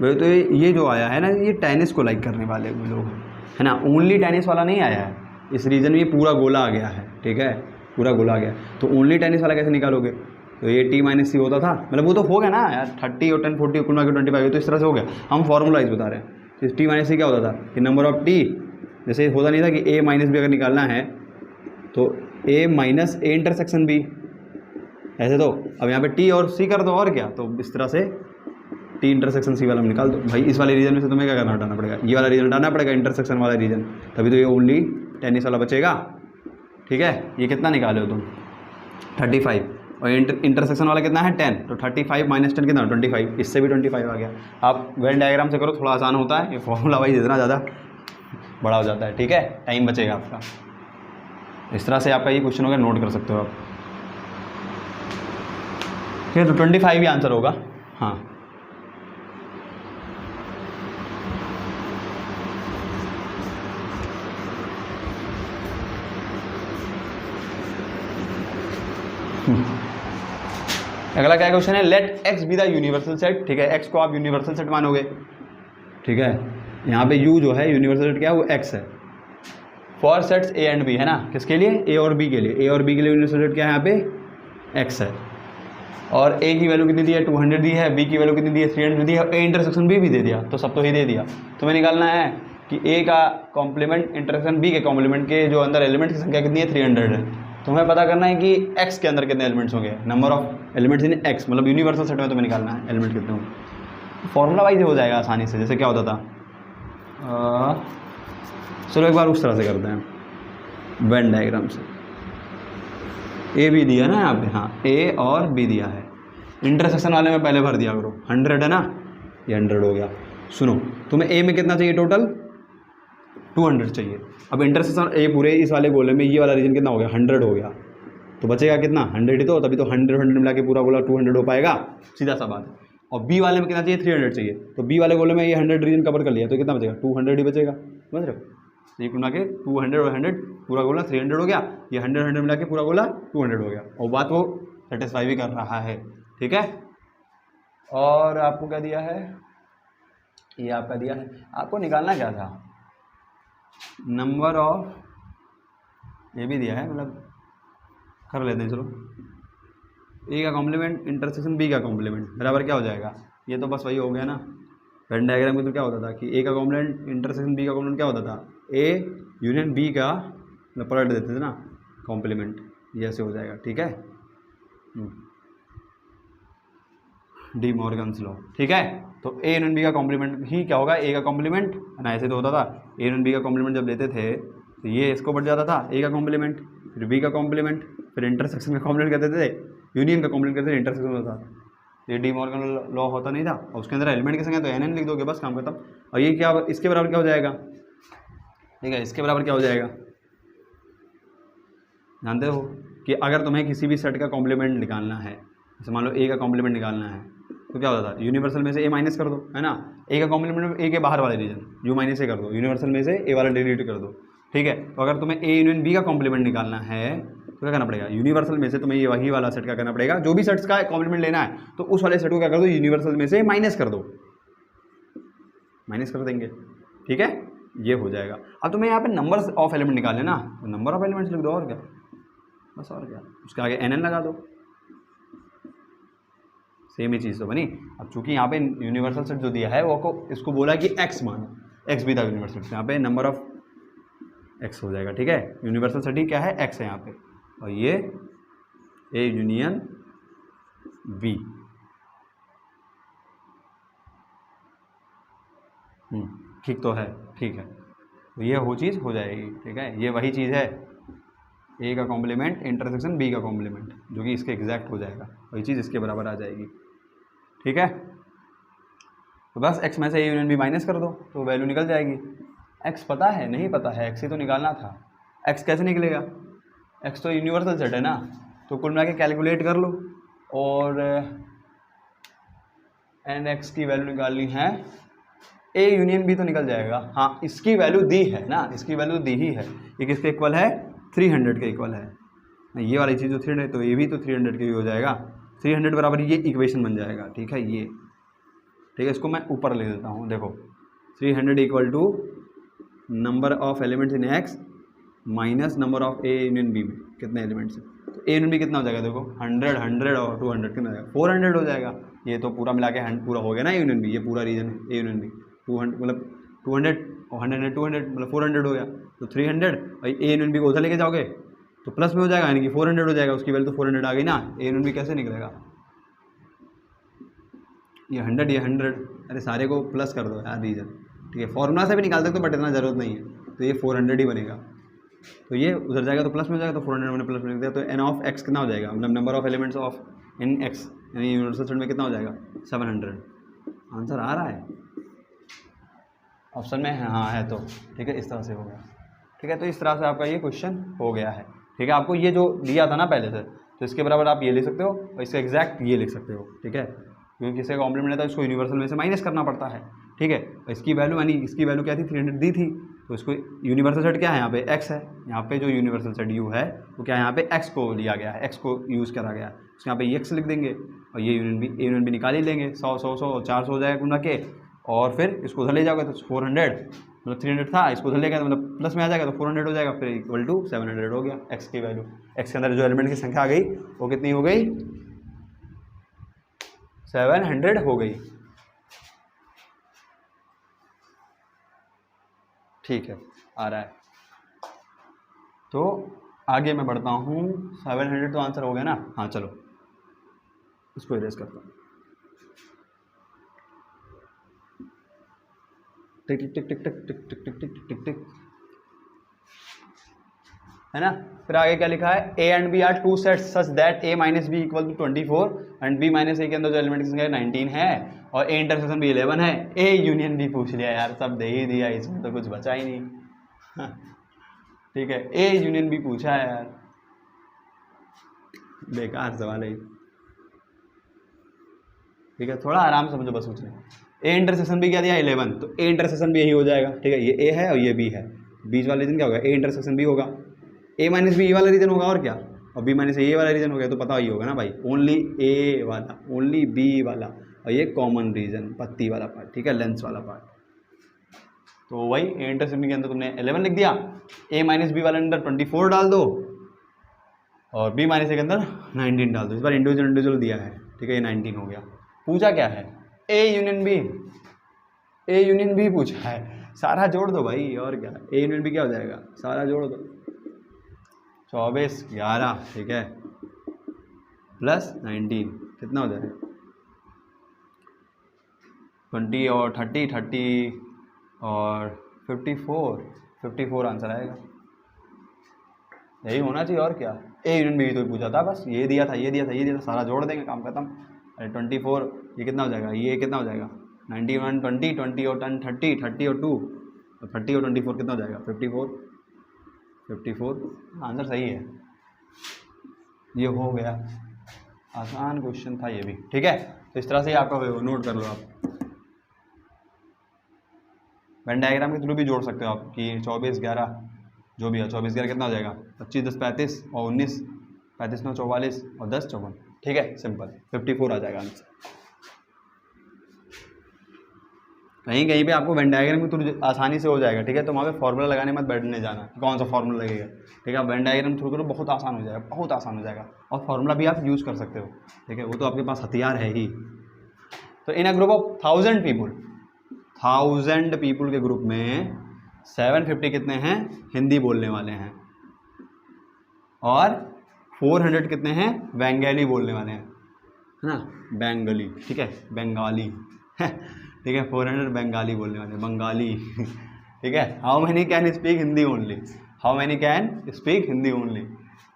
भाई तो ये जो आया है ना ये टेनिस को लाइक करने वाले लोग हैं, है ना, ओनली टेनिस वाला नहीं आया है। इस रीजन में ये पूरा गोला आ गया है, ठीक है, पूरा गोला आ गया। तो ओनली टेनिस वाला कैसे निकालोगे, तो ये टी माइनस सी होता था, मतलब वो तो हो गया ना यार 30 और 10 40 कुल मिला के 25, तो इस तरह से हो गया। हम फॉर्मूलाइज बता रहे हैं। तो टी माइनस सी क्या होता था कि नंबर ऑफ टी, जैसे होता नहीं था कि ए माइनस बी अगर निकालना है तो ए माइनस ए इंटरसेक्शन बी, ऐसे। तो अब यहाँ पे टी और सी कर दो और क्या, तो इस तरह से टी इंटरसेक्शन सी वाला में निकाल दो। भाई इस वाले रीजन में से तुम्हें क्या करना हटाना पड़ेगा, ये वाला रीजन हटाना पड़ेगा इंटरसेक्शन वाला रीजन, तभी तो ये ओनली टेनिस वाला बचेगा, ठीक है। ये कितना निकाले हो तुम 35, और इंटरसेक्शन वाला कितना है 10, तो 35 माइनस 10 कितना 25, इससे भी 25 आ गया। आप वेन डायग्राम से करो थोड़ा आसान होता है, ये फॉर्मूला वाइज इतना ज़्यादा बड़ा हो जाता है, ठीक है, टाइम बचेगा आपका। इस तरह से आपका ये क्वेश्चन होगा, नोट कर सकते हो आप, ठीक है। तो 25 ही आंसर होगा, हाँ। अगला क्या क्वेश्चन है, let X be the universal set, ठीक है। एक्स को आप यूनिवर्सल सेट मानोगे, ठीक है। यहाँ पे यू जो है यूनिवर्सल सेट क्या है वो एक्स है, for sets A and B, है ना, किसके लिए ए और बी के लिए। ए और बी के लिए यूनिवर्सल सेट क्या है यहाँ पे एक्स है, और ए की वैल्यू कितनी दी है 200 दी है, बी की वैल्यू कितनी दी है 300 दी है, ए इंटरसेक्शन बी भी दे दिया, तो सब तो ही दे दिया। तुम्हें निकालना है कि ए का कॉम्प्लीमेंट इंटरसेक्शन बी के कॉम्प्लीमेंट के जो अंदर एलिमेंट की संख्या कितनी है 300 है। तुम्हें पता करना है कि एक्स के अंदर कितने एलिमेंट्स होंगे, number of elements in x, मतलब यूनिवर्सल सेट में तुम्हें निकालना है एलिमेंट कितने होंगे। फॉर्मूला वाइज हो जाएगा आसानी से। जैसे क्या होता था, चलो एक बार उस तरह से करते हैं वेन डायग्राम से। ए बी दिया ना यहाँ पे, हाँ ए और बी दिया है, इंटरसेक्शन वाले में पहले भर दिया करो, 100 है ना, ये 100 हो गया। सुनो तुम्हें ए में कितना चाहिए टोटल 200 चाहिए। अब इंटरसेक्शन ए पूरे इस वाले गोले में ये वाला रीजन कितना हो गया 100 हो गया, तो बचेगा कितना 100 ही तो, तभी तो 100 मिला के पूरा गोला 200 हो पाएगा, सीधा सा बात है। और बी वाले में कितना चाहिए 300 चाहिए, तो बी वाले गोले में ये 100 रीजन कवर कर लिया तो कितना बचेगा 200 ही बचेगा, समझ रहे हो। तो ये मिला के 200 और 100 पूरा गोला 300 हो गया, ये 100 मिला के पूरा गोला 200 हो गया, और बात वो सेटिस्फाई भी कर रहा है, ठीक है। और आपको क्या दिया है, ये आपका दिया है, आपको निकालना क्या था, नंबर ऑफ, ये भी दिया है, मतलब कर लेते हैं चलो, ए का कॉम्प्लीमेंट इंटरसेक्शन बी का कॉम्प्लीमेंट बराबर क्या हो जाएगा, ये तो बस वही हो गया ना। वेन डायग्राम में तो क्या होता था कि ए का कॉम्प्लीमेंट इंटरसेक्शन बी का कॉम्प्लीमेंट क्या होता था, ए यूनियन बी का मतलब पलट देते थे ना कॉम्प्लीमेंट, ये ऐसे हो जाएगा, ठीक है, डी मॉर्गन्स लॉ, ठीक है। तो ए यूनियन बी का कॉम्प्लीमेंट ही क्या होगा, ए का कॉम्प्लीमेंट ना, ऐसे तो होता था ए यूनियन बी का कॉम्प्लीमेंट जब लेते थे तो ये इसको बढ़ जाता था ए का कॉम्प्लीमेंट, फिर बी का कॉम्प्लीमेंट, फिर इंटरसेक्शन का कॉम्प्लीमेंट करते थे, यूनियन का कॉम्प्लीमेंट करते थे, इंटरसेक्शन होता था, ये डी मॉर्गन लॉ होता नहीं था, और उसके अंदर एलिमेंट की संख्या तो एन लिख दोगे बस काम खत्म। और ये क्या, इसके बराबर क्या हो जाएगा, ठीक है, इसके बराबर क्या हो जाएगा, जानते हो कि अगर तुम्हें किसी भी सेट का कॉम्प्लीमेंट निकालना है, जैसे मान लो ए का कॉम्प्लीमेंट निकालना है तो क्या होता था, यूनिवर्सल में से ए माइनस कर दो, है ना, ए का कॉम्प्लीमेंट ए के बाहर वाले रीजन यू माइनस ए कर दो, यूनिवर्सल में से ए वाला डिलीट कर दो, ठीक है। तो अगर तुम्हें ए यूनियन बी का कॉम्प्लीमेंट निकालना है तो क्या करना पड़ेगा, यूनिवर्सल में से तुम्हें ये वही वाला सेट का करना पड़ेगा, जो भी सेट्स का कॉम्प्लीमेंट लेना है तो उस वाले सेट को क्या कर दो, यूनिवर्सल में से माइनस कर दो, माइनस कर देंगे, ठीक है, ये हो जाएगा। अब तुम्हें यहाँ पे नंबर ऑफ एलिमेंट निकालने ना, तो नंबर ऑफ एलिमेंट्स लिख दो, और क्या, बस और क्या, उसके आगे एन लगा दो, सेम ही चीज़ तो बनी। अब चूंकि यहाँ पे यूनिवर्सल सेट जो दिया है वो को इसको बोला कि एक्स मानो, एक्स भी था यूनिवर्सल सेट, यहाँ पे नंबर ऑफ एक्स हो जाएगा, ठीक है, यूनिवर्सल सेट ही क्या है, एक्स है यहाँ पे, और ये ए यूनियन बी, ठीक तो है, ठीक है, तो ये वो चीज़ हो जाएगी, ठीक है, ये वही चीज़ है, ए का कॉम्प्लीमेंट इंटरसेक्शन बी का कॉम्प्लीमेंट, जो कि इसके एग्जैक्ट हो जाएगा, वही चीज़ इसके बराबर आ जाएगी, ठीक है। तो बस एक्स में से ए यूनियन बी माइनस कर दो तो वैल्यू निकल जाएगी। एक्स पता है, नहीं पता है, एक्स ही तो निकालना था, एक्स कैसे निकलेगा, एक्स तो यूनिवर्सल सेट है ना, तो कुल मिला के कैलकुलेट कर लो, और एन एक्स की वैल्यू निकालनी है, ए यूनियन बी तो निकल जाएगा, हाँ इसकी वैल्यू दी है ना, इसकी वैल्यू दी ही है, ये किसके इक्वल है, 300 के इक्वल है, ये वाली चीज़ जो 300 तो ये भी तो 300 के भी हो जाएगा, 300 बराबर ये इक्वेशन बन जाएगा, ठीक है, ये ठीक है, इसको मैं ऊपर ले देता हूँ, देखो 300 equal to number of elements in X minus number of A union B में कितने एलिमेंट्स हैं, तो ए यूनियन बी कितना हो जाएगा, देखो 100 100 और 200 कितना हो जाएगा, 400 हो जाएगा, ये तो पूरा मिला के पूरा हो गया ना यूनियन बी, ये पूरा रीजन है ए यूनियन बी, 200 मतलब 200 और 100 200 मतलब 400 हो गया, तो 300 भाई ए यूनियन बी को उधर लेके जाओगे तो प्लस में हो जाएगा, यानी कि 400 हो जाएगा, उसकी वैल्यू तो 400 आ गई ना, ए यूनियन बी कैसे निकलेगा, ये 100 ये 100, अरे सारे को प्लस कर दो यार रीजन, ठीक है, फॉर्मूला से भी निकाल सकते हो बट इतना ज़रूरत नहीं है, तो ये 400 ही बनेगा, तो ये उधर जाएगा तो प्लस में हो जाएगा, तो 400 मैंने प्लस में लिख दिया, तो एन ऑफ एक्स कितना हो जाएगा, मतलब number of elements of in x यानी यूनिवर्सल सेट में कितना हो जाएगा 700, आंसर आ रहा है ऑप्शन में, हाँ है, तो ठीक है, इस तरह से हो गया, ठीक है, तो इस तरह से आपका ये क्वेश्चन हो गया है, ठीक है, आपको ये जो दिया था ना पहले से, तो इसके बराबर आप ये लिख सकते हो और इससे एग्जैक्ट ये लिख सकते हो, ठीक है, क्योंकि किसी का कॉम्प्लीमेंट है तो इसको यूनिवर्सल में से माइनस करना पड़ता है, ठीक है, इसकी वैल्यू यानी इसकी वैल्यू क्या थी 300 दी थी, तो इसको यूनिवर्सल सेट क्या है यहाँ पे एक्स है, यहाँ पे जो यूनिवर्सल सेट यू है वो क्या है, यहाँ पे एक्स को लिया गया है, एक्स को यूज़ करा गया है, उसके यहाँ पे एक्स लिख देंगे और ये यूनियन भी निकाल ही लेंगे, 100 100 100 और 400 हो जाएगा गुना के, और फिर इसको उधर ले जाओगे तो 400 मतलब 300 था, इसको उधर ले गया तो मतलब प्लस में आ जाएगा तो 400 हो जाएगा, फिर इक्वल टू 700 हो गया एक्स की वैल्यू, एक्स के अंदर जो एलिमेंट की संख्या आ गई वो कितनी हो गई, 700 हो गई, ठीक है, आ रहा है, तो आगे मैं बढ़ता हूँ, 700 तो आंसर हो गया ना, हाँ चलो इसको इरेज करता हूँ, टिक टिक टिक टिक टिक टिक टिक टिक टिक टिक टिक, है ना, फिर आगे क्या लिखा है, A and B are two sets such that A minus B equal to 24 and B minus A के अंदर जो एलिमेंट की संख्या 19 है और ए इंटरसेक्शन बी 11 है, ए यूनियन बी पूछ लिया यार, सब दे ही दिया, इसमें तो कुछ बचा ही नहीं ठीक है, ए यूनियन बी पूछा है यार, बेकार सवाल है, ठीक है, थोड़ा आराम से समझो बस कुछ नहीं। ए इंटरसेक्शन बी क्या दिया 11, तो ए इंटरसेक्शन बी यही हो जाएगा, ठीक है, ये ए है और ये बी है, बीच वाला रीजन क्या होगा ए इंटरसेक्शन बी होगा, ए माइनस बी वाला रीजन होगा और क्या, और बी माइनस ए वाला रीजन हो गया, तो पता ही होगा ना भाई, ओनली ए वाला, ओनली बी वाला, और ये कॉमन रीजन पत्ती वाला पार्ट, ठीक है, लेंस वाला पार्ट। तो वही ए इंटरसेक्शन के अंदर तुमने 11 लिख दिया, ए माइनस बी वाले अंदर 24 डाल दो और बी माइनस ए के अंदर 19 डाल दो। इस बार इंडिविजुअल दिया है, ठीक है, ये 19 हो गया। पूछा क्या है A union B, A union B पूछा है, सारा जोड़ दो भाई और क्या, ए यूनियन बी क्या हो जाएगा, सारा जोड़ दो 24 11, ठीक है, प्लस 19 कितना हो जाएगा 20 और 30 और 54 आंसर आएगा। यही होना चाहिए और क्या, ए यूनियन बी तो पूछा था, बस ये दिया था, ये दिया था, ये दिया था, सारा जोड़ देंगे, काम खत्म। अरे 24 ये कितना हो जाएगा, ये कितना हो जाएगा 91 20 और 10 30 और 2 और 30 और 24 कितना हो जाएगा 54 आंसर सही है। ये हो गया, आसान क्वेश्चन था ये भी, ठीक है। तो इस तरह से आपका नोट कर लो आप, वेन डायग्राम के थ्रू भी जोड़ सकते हो आप कि 24 11 जो भी है, 24 11 कितना हो जाएगा 25 10 35 और 19 35 9 44 और 10 54, ठीक है, सिंपल 54 आ जाएगा आंसर। कहीं कहीं पे आपको वेन डायग्राम के थ्रू आसानी से हो जाएगा, ठीक है, तो वहाँ पे फॉर्मूला लगाने मत बैठने जाना, कौन सा फॉर्मूला लगेगा, ठीक है, वेन डायग्राम थ्रू करो, बहुत आसान हो जाएगा, बहुत आसान हो जाएगा, और फॉर्मूला भी आप यूज़ कर सकते हो, ठीक है, वो तो आपके पास हथियार है ही। तो इन अ ग्रुप ऑफ 1000 पीपुल के ग्रुप में 750 कितने हैं हिंदी बोलने वाले हैं और 400 कितने हैं बंगाली बोलने वाले हैं, है ना, बंगाली, ठीक है, बंगाली ठीक है, 400 बंगाली बोलने वाले, बंगाली ठीक है। How many can speak Hindi only, how many can speak Hindi only,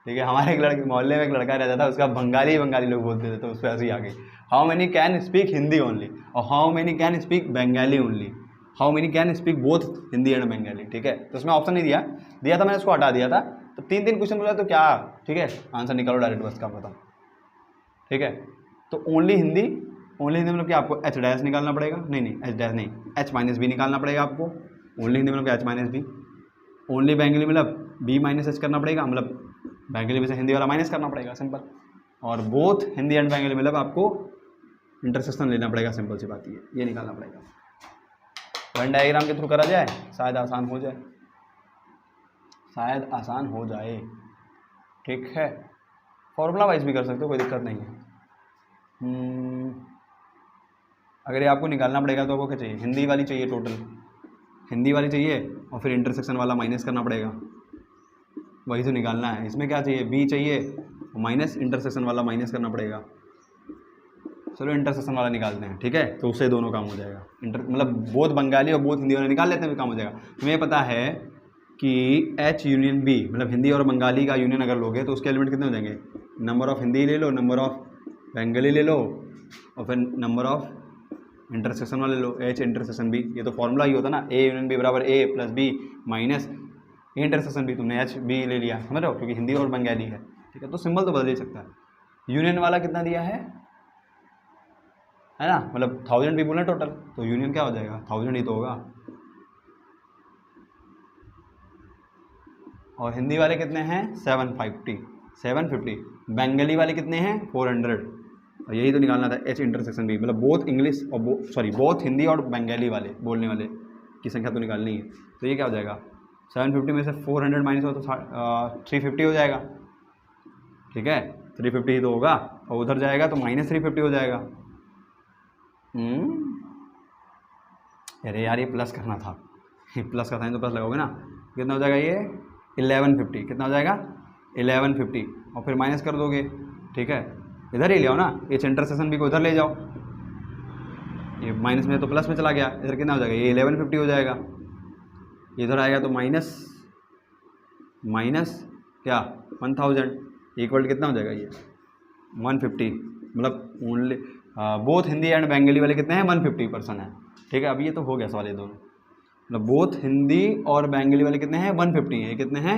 ठीक है। हमारे एक लड़के मोहल्ले में एक लड़का रहता था, उसका बंगाली लोग बोलते थे, तो उस पर हंसी आ गई। How many can speak Hindi only और how many can speak Bengali only, how many can speak both Hindi and Bengali, ठीक है। तो उसमें ऑप्शन नहीं दिया था, मैंने उसको हटा दिया था। तो 3 क्वेश्चन बोला तो क्या, ठीक है, आंसर निकालो डायरेक्ट, बस काम खत्म, ठीक है। तो ओनली हिंदी मतलब कि आपको एच डैश निकालना पड़ेगा, नहीं एच डैश नहीं, एच माइनस बी निकालना पड़ेगा आपको। ओनली हिंदी मतलब H minus B, only Bengali मतलब बी माइनस एच करना पड़ेगा, मतलब बंगाली में से हिंदी वाला माइनस करना पड़ेगा, सिंपल। और बोथ हिंदी एंड बंगाली मतलब आपको इंटरसेक्शन लेना पड़ेगा, सिंपल सी बात ये निकालना पड़ेगा। वेन डायग्राम के थ्रू करा जाए, शायद आसान हो जाए, ठीक है। फॉर्मूला वाइज भी कर सकते हो, कोई दिक्कत नहीं है। अगर ये आपको निकालना पड़ेगा तो आपको क्या चाहिए, हिंदी वाली चाहिए, टोटल हिंदी वाली चाहिए, और फिर इंटरसेक्शन वाला माइनस करना पड़ेगा, वही तो निकालना है। इसमें क्या चाहिए, बी चाहिए माइनस इंटरसेक्शन वाला माइनस करना पड़ेगा। चलो इंटरसेक्शन वाला निकालते हैं, ठीक है, तो उससे दोनों काम हो जाएगा। मतलब बोथ बंगाली और बोथ हिंदी वाला निकाल लेते हैं, काम हो जाएगा। तुम्हें पता है कि एच यूनियन बी मतलब हिंदी और बंगाली का यूनियन अगर लोगे तो उसके एलिमेंट कितने हो जाएंगे, नंबर ऑफ हिंदी ले लो, नंबर ऑफ बंगाली ले लो, और फिर नंबर ऑफ इंटरसेक्शन वाले लो, एच इंटरसेक्शन बी। ये तो फॉर्मूला ही होता ना, ए यूनियन बी बराबर A plus B minus intersection B, तुमने एच बी ले लिया, समझ रहे हो, क्योंकि हिंदी और बंगाली है, ठीक है। तो सिंबल तो बदल ही सकता है। यूनियन वाला कितना दिया है ना, मतलब 1000 पीपुल है टोटल, तो यूनियन क्या हो जाएगा 1000 ही तो होगा। और हिंदी वाले कितने हैं 750, बंगाली वाले कितने हैं 400, और यही तो निकालना था एच इंटरसेक्शन बी, मतलब बोथ इंग्लिश और बोथ हिंदी और बंगाली वाले बोलने वाले की संख्या तो निकालनी है। तो ये क्या हो जाएगा 750 में से 400 माइनस हो तो 350 हो जाएगा, ठीक है, 350 ही तो होगा, और उधर जाएगा तो माइनस 350 हो जाएगा। अरे यार ये प्लस करना था, प्लस का साइन तो प्लस लगाओगे ना, कितना हो जाएगा ये 1150, कितना हो जाएगा 1150, और फिर माइनस कर दोगे, ठीक है, इधर ही ले आओ ना, एच इंटरसेक्शन बी को इधर ले जाओ, ये माइनस में तो प्लस में चला गया, इधर कितना हो जाएगा ये 1150 हो जाएगा, इधर आएगा तो माइनस क्या 1000 इक्वल कितना हो जाएगा ये 150, मतलब only both Hindi and Bengali वाले कितने हैं 150% है, ठीक है। अब ये तो हो गया सवाल, ये दोनों मतलब बोथ हिंदी और बंगाली वाले कितने हैं 150 हैं, कितने हैं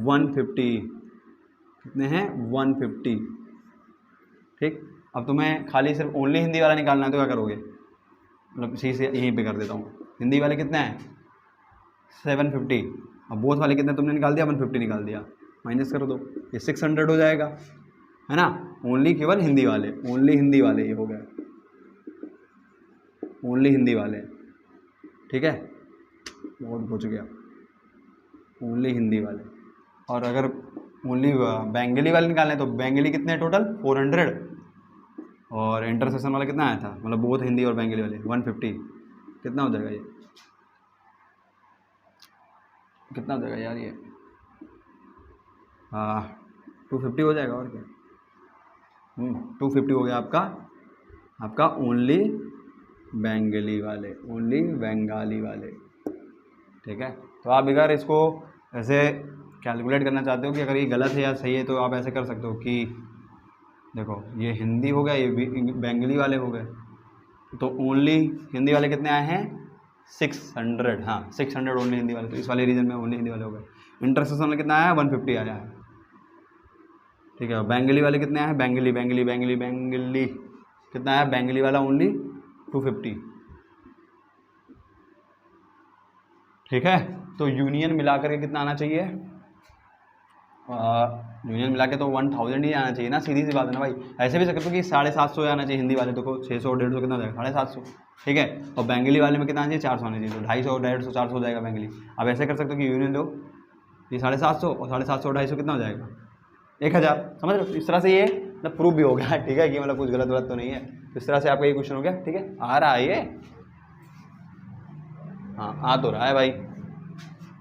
150, कितने हैं 150, ठीक। अब तुम्हें खाली सिर्फ ओनली हिंदी वाला निकालना है तो क्या करोगे, मतलब इसी से यहीं पे कर देता हूँ। हिंदी वाले कितने हैं 750, अब बोथ वाले कितने तुमने निकाल दिया 150 निकाल दिया, माइनस कर दो, ये 600 हो जाएगा, है ना। ओनली केवल हिंदी वाले, ओनली हिंदी वाले ये हो गए, ओनली हिंदी वाले, ठीक है, बहुत पहुँच गया, ओनली हिंदी वाले। और अगर ओनली बेंगली वाले निकालने तो बेंगली कितने हैं टोटल 400, और इंटरसेक्शन वाला कितना आया था, मतलब बोथ हिंदी और बेंगली वाले 150, कितना हो जाएगा ये, कितना हो जाएगा यार ये, 250 हो जाएगा और क्या, 250 हो गया आपका ओनली बेंगली वाले, ओनली बंगाली वाले, ठीक है। तो आप अगर इसको ऐसे कैलकुलेट करना चाहते हो कि अगर ये गलत है या सही है तो आप ऐसे कर सकते हो कि देखो ये हिंदी हो गया, ये बेंगली वाले हो गए, तो ओनली हिंदी वाले कितने आए हैं 600, हाँ 600 ओनली हिंदी वाले, तो इस वाले रीजन में ओनली हिंदी वाले हो गए। इंटरसेक्शन में कितना आया 150 आया है, ठीक है। बेंगली वाले कितने आए हैं, बेंगली बेंगली बेंगली बेंगली कितना आया, बेंगली वाला ओनली 250, ठीक है। तो यूनियन मिला करके कितना आना चाहिए, यूनियन मिला के तो 1000 ही आना चाहिए ना, सीधी सी बात है ना भाई। ऐसे भी सकते हो कि 750 आना चाहिए हिंदी वाले, देखो 600 150 कितना हो जाएगा 750, ठीक है। और बेंगली वाले में कितना आना चाहिए 400 आना चाहिए, तो 250 150 400 हो जाएगा बेंगली। अब ऐसे कर सकते हो कि यूनियन लो, ये 750 और 750 250 कितना हो जाएगा 1000, समझ रहे हो। इस तरह से ये मतलब प्रूफ भी हो गया, ठीक है, कि मतलब कुछ गलत गलत तो नहीं है। तो इस तरह से आपका ये क्वेश्चन हो गया, ठीक है। आ रहा है ये, हाँ आ तो रहा है भाई,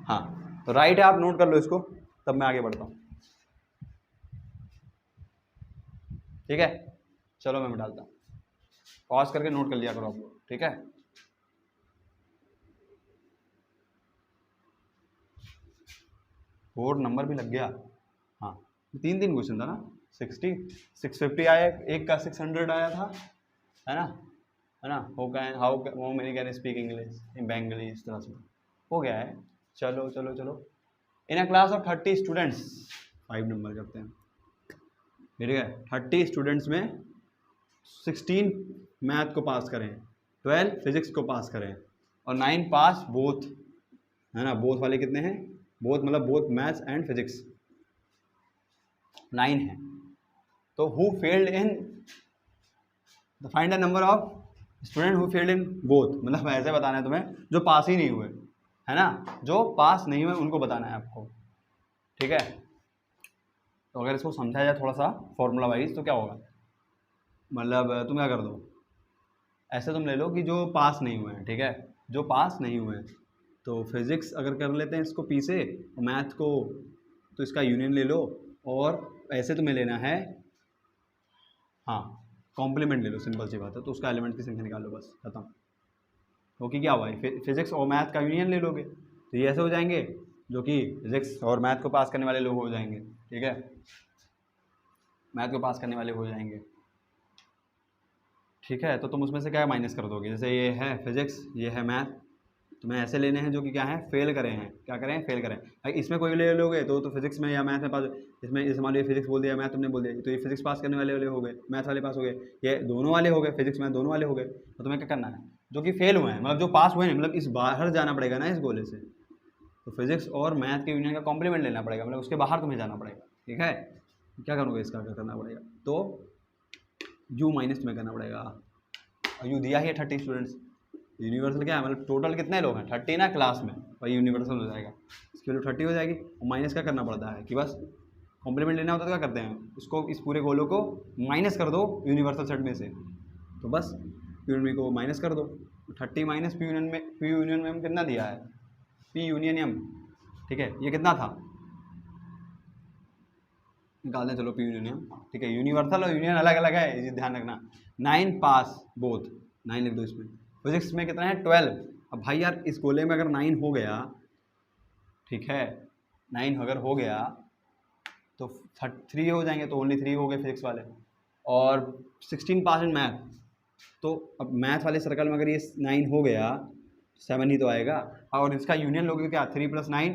हाँ तो राइट है, आप नोट कर लो इसको, तब मैं आगे बढ़ता हूँ, ठीक है। चलो मैं डालता हूँ, पॉज करके नोट कर लिया करो आप लोग, ठीक है। बोर्ड नंबर भी लग गया, हाँ 3 क्वेश्चन था ना, 60 650 आया, एक का 600 आया था, है ना। How many can speak English in Bengali, इस तरह से हो गया है। चलो चलो चलो, in a class of 30 students, 5 number करते हैं, ठीक है। 30 स्टूडेंट्स में 16 मैथ को पास करें, 12 फिजिक्स को पास करें, और 9 पास बोथ, है ना। बोथ वाले कितने हैं, बोथ मतलब बोथ मैथ्स एंड फिजिक्स 9 है। तो who failed in the find the number of student who failed in both, मतलब ऐसे बताना है तुम्हें जो पास ही नहीं हुए, है ना, जो पास नहीं हुए उनको बताना है आपको, ठीक है। तो अगर इसको समझाया जाए थोड़ा सा फॉर्मूला वाइज तो क्या होगा, मतलब तुम क्या कर दो, ऐसे तुम ले लो कि जो पास नहीं हुए हैं, ठीक है, जो पास नहीं हुए हैं, तो फिजिक्स अगर कर लेते हैं इसको पी से, मैथ को तो इसका यूनियन ले लो, और ऐसे तुम्हें लेना है, हाँ कॉम्प्लीमेंट ले लो, सिंपल सी बात है, तो उसका एलिमेंट की संख्या निकाल लो, बस खत्म। क्योंकि क्या हुआ है, फिजिक्स और मैथ का यूनियन ले लोगे तो ये ऐसे हो जाएंगे, जो कि फिजिक्स और मैथ को पास करने वाले लोग हो जाएंगे, ठीक है, मैथ को पास करने वाले हो जाएंगे, ठीक है। तो तुम उसमें से क्या माइनस कर दोगे, जैसे ये है फिजिक्स, ये है मैथ, तुम्हें ऐसे लेने हैं जो कि क्या है फेल करें हैं, क्या करें फेल करें। भाई इसमें कोई ले लोगे तो फिजिक्स में या मैथ में पास, इसमें जैसे मान लो फिजिक्स बोल दिया मैथ तुमने बोल दिया, तो ये फिजिक्स पास करने वाले हो गए, मैथ वाले पास हो गए, ये दोनों वाले हो गए, फिजिक्स मैथ दोनों वाले हो गए। तो तुम्हें क्या करना है, जो कि फेल हुए हैं मतलब जो पास हुए हैं, मतलब इस बाहर जाना पड़ेगा ना इस गोले से, तो फिजिक्स और मैथ के यूनियन का कॉम्प्लीमेंट लेना पड़ेगा, मतलब उसके बाहर तुम्हें जाना पड़ेगा, ठीक है। क्या करोगे, इसका क्या करना पड़ेगा, तो यू माइनस तुम्हें करना पड़ेगा, यू दिया ही है 30 स्टूडेंट्स, यूनिवर्सल क्या है, मतलब टोटल कितने लोग हैं 30 ना क्लास में, वही यूनिवर्सल हो जाएगा, इसकी वैल्यू 30 हो जाएगी। और माइनस क्या करना पड़ता है कि बस कॉम्प्लीमेंट लेना होता है तो क्या करते हैं, इसको इस पूरे गोलों को माइनस कर दो यूनिवर्सल सेट में से, तो बस यूनियन को माइनस कर दो, 30 माइनस पी यूनियन में हम कितना दिया है, पी यूनियन एम, ठीक है, ये कितना था निकालने, चलो पी यूनियन, ठीक है। यूनिवर्सल और यूनियन अलग अलग है, ये ध्यान रखना। 9 पास बोथ, 9 लिख दो इसमें। फिजिक्स में कितना है 12। अब भाई यार इस गोले में अगर 9 हो गया, ठीक है, 9 अगर हो गया तो 3 हो जाएंगे, तो ओनली 3 हो गए फिजिक्स वाले, और 16 पास इन मैथ, तो अब मैथ वाले सर्कल में अगर ये 9 हो गया 7 ही तो आएगा, और इसका यूनियन लोगे क्या 3 + 9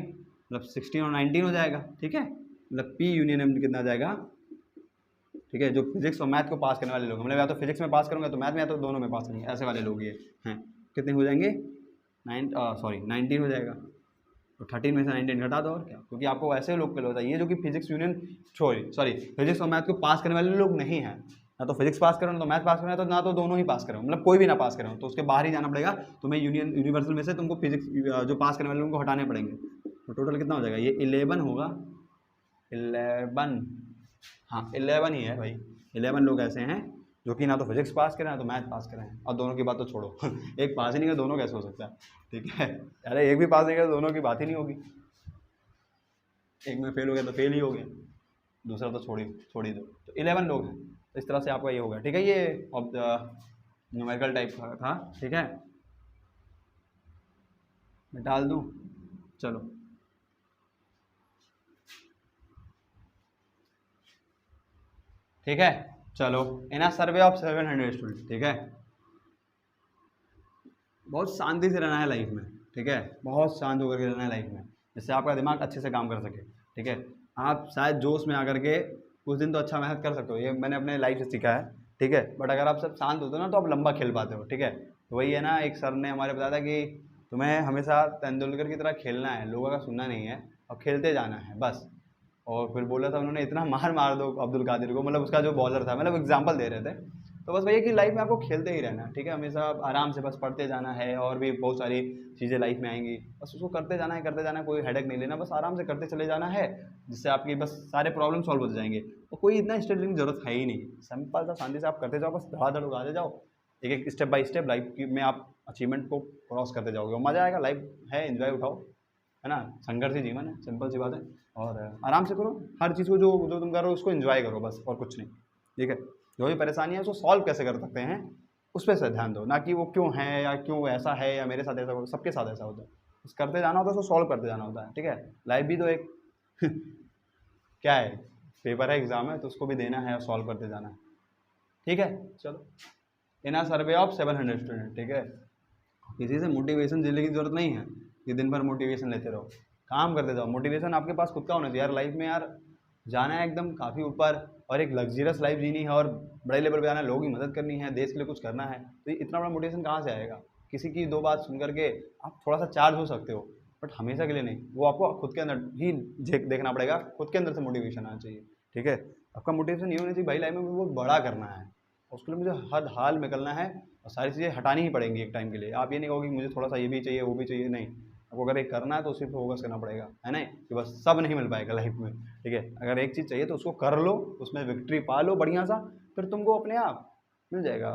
मतलब 16 और 19 हो जाएगा, ठीक है। मतलब पी यूनियन एम कितना आ जाएगा ठीक है, जो फिजिक्स और मैथ को पास करने वाले लोग, मतलब या तो फिजिक्स में पास करूँगा तो मैथ में, या तो दोनों में पास करेंगे, ऐसे वाले लोग ये हैं। कितने हो जाएंगे 19 हो जाएगा, तो 13 में से 19 घटा दो और क्या, क्योंकि आपको ऐसे लोग के लिए होता है ये जो कि फिजिक्स यूनियन सॉरी फिजिक्स और मैथ को पास करने वाले लोग नहीं हैं, ना तो फिजिक्स पास करो ना तो मैथ पास करो, तो ना तो दोनों ही पास करो, मतलब कोई भी ना पास करो, तो उसके बाहर ही जाना पड़ेगा। तुम्हें यूनिवर्सल में से तुमको फिजिक्स जो पास करने वाले लोगों को हटाने पड़ेंगे। तो टोटल कितना हो जाएगा, ये 11 होगा, 11, हाँ 11 ही है भाई। 11 लोग ऐसे हैं जो कि ना तो फिजिक्स पास करें ना तो मैथ पास करें, और दोनों की बात तो छोड़ो एक पास ही नहीं कर, दोनों कैसे हो सकता है, ठीक है। अरे एक भी पास नहीं कर, दोनों की बात ही नहीं होगी, एक में फेल हो गया तो फेल ही हो गया, दूसरा तो छोड़ ही दो। तो 11 लोग हैं, तो इस तरह से आपका ये होगा, ठीक है। ये ऑफ द न्यूमेरिकल टाइप का था, ठीक है। मैं डाल दूँ, चलो ठीक है। चलो in a survey of 700 student, ठीक है। बहुत शांति से रहना है लाइफ में, ठीक है, बहुत शांत होकर के रहना है लाइफ में, जिससे आपका दिमाग अच्छे से काम कर सके, ठीक है। आप शायद जोश में आकर के कुछ दिन तो अच्छा मेहनत कर सकते हो, ये मैंने अपने लाइफ से सीखा है, ठीक है। बट अगर आप सब शांत होते हो ना तो आप लंबा खेल पाते हो, ठीक है। तो वही है ना, एक सर ने हमारे बताया था कि तुम्हें हमेशा तेंदुलकर की तरह खेलना है, लोगों का सुनना नहीं है और खेलते जाना है बस। और फिर बोला था उन्होंने, इतना मार दो अब्दुल कादिर को, मतलब उसका जो बॉलर था, मतलब एग्जाम्पल दे रहे थे। तो बस वही है कि लाइफ में आपको खेलते ही रहना है, ठीक है, हमेशा आराम से बस पढ़ते जाना है, और भी बहुत सारी चीज़ें लाइफ में आएंगी, बस उसको करते जाना है, कोई हेडेक नहीं लेना, बस आराम से करते चले जाना है, जिससे आपकी बस सारे प्रॉब्लम सॉल्व होते जाएंगे। और कोई इतना स्टेप लेने की जरूरत है ही नहीं, सिंपल सा शांति से आप करते जाओ, बस धड़ाधड़ उगाते जाओ, एक एक स्टेप बाय स्टेप लाइफ में आप अचीवमेंट को क्रॉस करते जाओगे, और मज़ा आएगा। लाइफ है, एंजॉय उठाओ, है ना, संघर्षी जीवन है, सिंपल सी बात है। और आराम से करो हर चीज़ को, जो तुम करो उसको एंजॉय करो बस, और कुछ नहीं, ठीक है। जो भी परेशानी है उसको सॉल्व कैसे कर सकते हैं उस पर से ध्यान दो, ना कि वो क्यों है या क्यों ऐसा है या मेरे साथ ऐसा हो, सबके साथ ऐसा होता है, बस करते जाना होता है, उसको सॉल्व करते जाना होता है, ठीक है। लाइफ भी तो एक क्या है, पेपर है, एग्जाम है, तो उसको भी देना है और सॉल्व करते जाना है, ठीक है। चलो in a survey of 700 student, ठीक है। किसी से मोटिवेशन लेने की जरूरत नहीं है कि दिन भर मोटिवेशन लेते रहो, काम करते जाओ। मोटिवेशन आपके पास खुद का होना चाहिए यार, लाइफ में यार जाना है एकदम काफ़ी ऊपर, और एक लग्जरियस लाइफ जीनी है, और बड़े लेवल पे आना है, लोगों की मदद करनी है, देश के लिए कुछ करना है, तो इतना बड़ा मोटिवेशन कहाँ से आएगा। किसी की दो बात सुन करके आप थोड़ा सा चार्ज हो सकते हो, बट हमेशा के लिए नहीं, वो आपको खुद के अंदर ही देखना पड़ेगा, खुद के अंदर से मोटिवेशन आना चाहिए, ठीक है। आपका मोटिवेशन ये होना चाहिए भाई, लाइफ में बहुत बड़ा करना है, उसके लिए मुझे हर हाल में निकलना है, और सारी चीज़ें हटानी ही पड़ेंगी एक टाइम के लिए। आप ये नहीं कहोगे मुझे थोड़ा सा ये भी चाहिए वो भी चाहिए, नहीं, आपको अगर एक करना है तो उसी पर फोकस करना पड़ेगा, है ना, कि बस सब नहीं मिल पाएगा लाइफ में, ठीक है। अगर एक चीज़ चाहिए तो उसको कर लो, उसमें विक्ट्री पा लो बढ़िया सा, फिर तुमको अपने आप मिल जाएगा।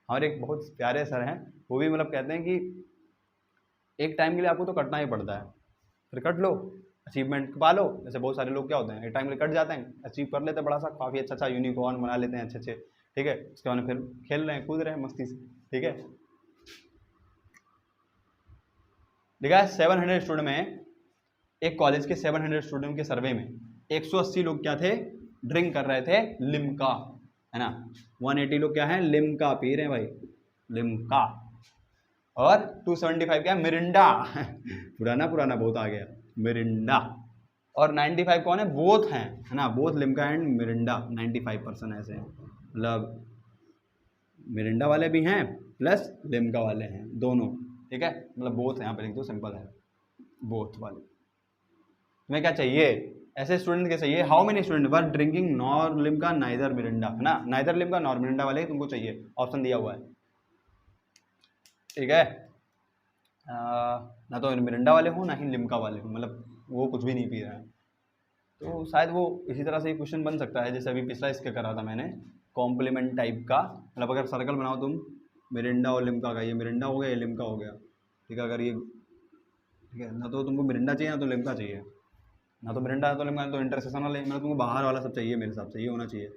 हमारे एक बहुत प्यारे सर हैं, वो भी मतलब कहते हैं कि एक टाइम के लिए आपको तो कटना ही पड़ता है, फिर कट लो, अचीवमेंट पा लो। जैसे बहुत सारे लोग क्या होते हैं, एक टाइम के लिए कट जाते हैं, अचीव कर लेते हैं बड़ा सा, काफ़ी अच्छा यूनिकॉर्न बना लेते हैं अच्छे, ठीक है। उसके बाद फिर खेल रहे हैं, कूद रहे हैं मस्ती से, ठीक है। देखा 700 स्टूडेंट में, एक कॉलेज के 700 स्टूडेंट के सर्वे में 180 लोग क्या थे, ड्रिंक कर रहे थे लिम्का, है ना। 180 लोग क्या है, लिम्का पी रहे हैं भाई, लिम्का। और 275 क्या है, मिरिंडा पुराना बहुत आ गया, मिरिंडा। और 95 कौन है, बोथ हैं, है ना, बोथ लिम्का एंड मिरिंडा, 95% ऐसे हैं, मतलब मिरिंडा वाले भी हैं प्लस लिम्का वाले हैं, दोनों, ठीक है, मतलब बोथ यहाँ पे लिख दो, सिंपल है, बोथ वाले। तुम्हें क्या चाहिए, ऐसे स्टूडेंट के चाहिए, how many student were drinking nor Limca neither Mirinda, है ना, नाइदर लिम्का नॉर मिरिंडा वाले तुमको चाहिए, ऑप्शन दिया हुआ है, ठीक है। ना तो मिरिंडा वाले हो ना ही लिम्का वाले हो, मतलब वो कुछ भी नहीं पी रहा है। तो शायद वो इसी तरह से क्वेश्चन बन सकता है जैसे अभी पिछला इसका करा था मैंने, कॉम्प्लीमेंट टाइप का, मतलब अगर सर्कल बनाओ तुम मिरिंडा और लिम्का का, ये मिरिंडा हो गया, ये लिम्का हो गया, ठीक है। अगर ये, ठीक है, ना तो तुमको मिरिंडा चाहिए ना तो लिम्का चाहिए, ना तो मिरिंडा ना तो लिम्का, ना तो इंटरसेक्शन वाले, मतलब तुमको बाहर वाला सब चाहिए, मेरे हिसाब से ये होना चाहिए,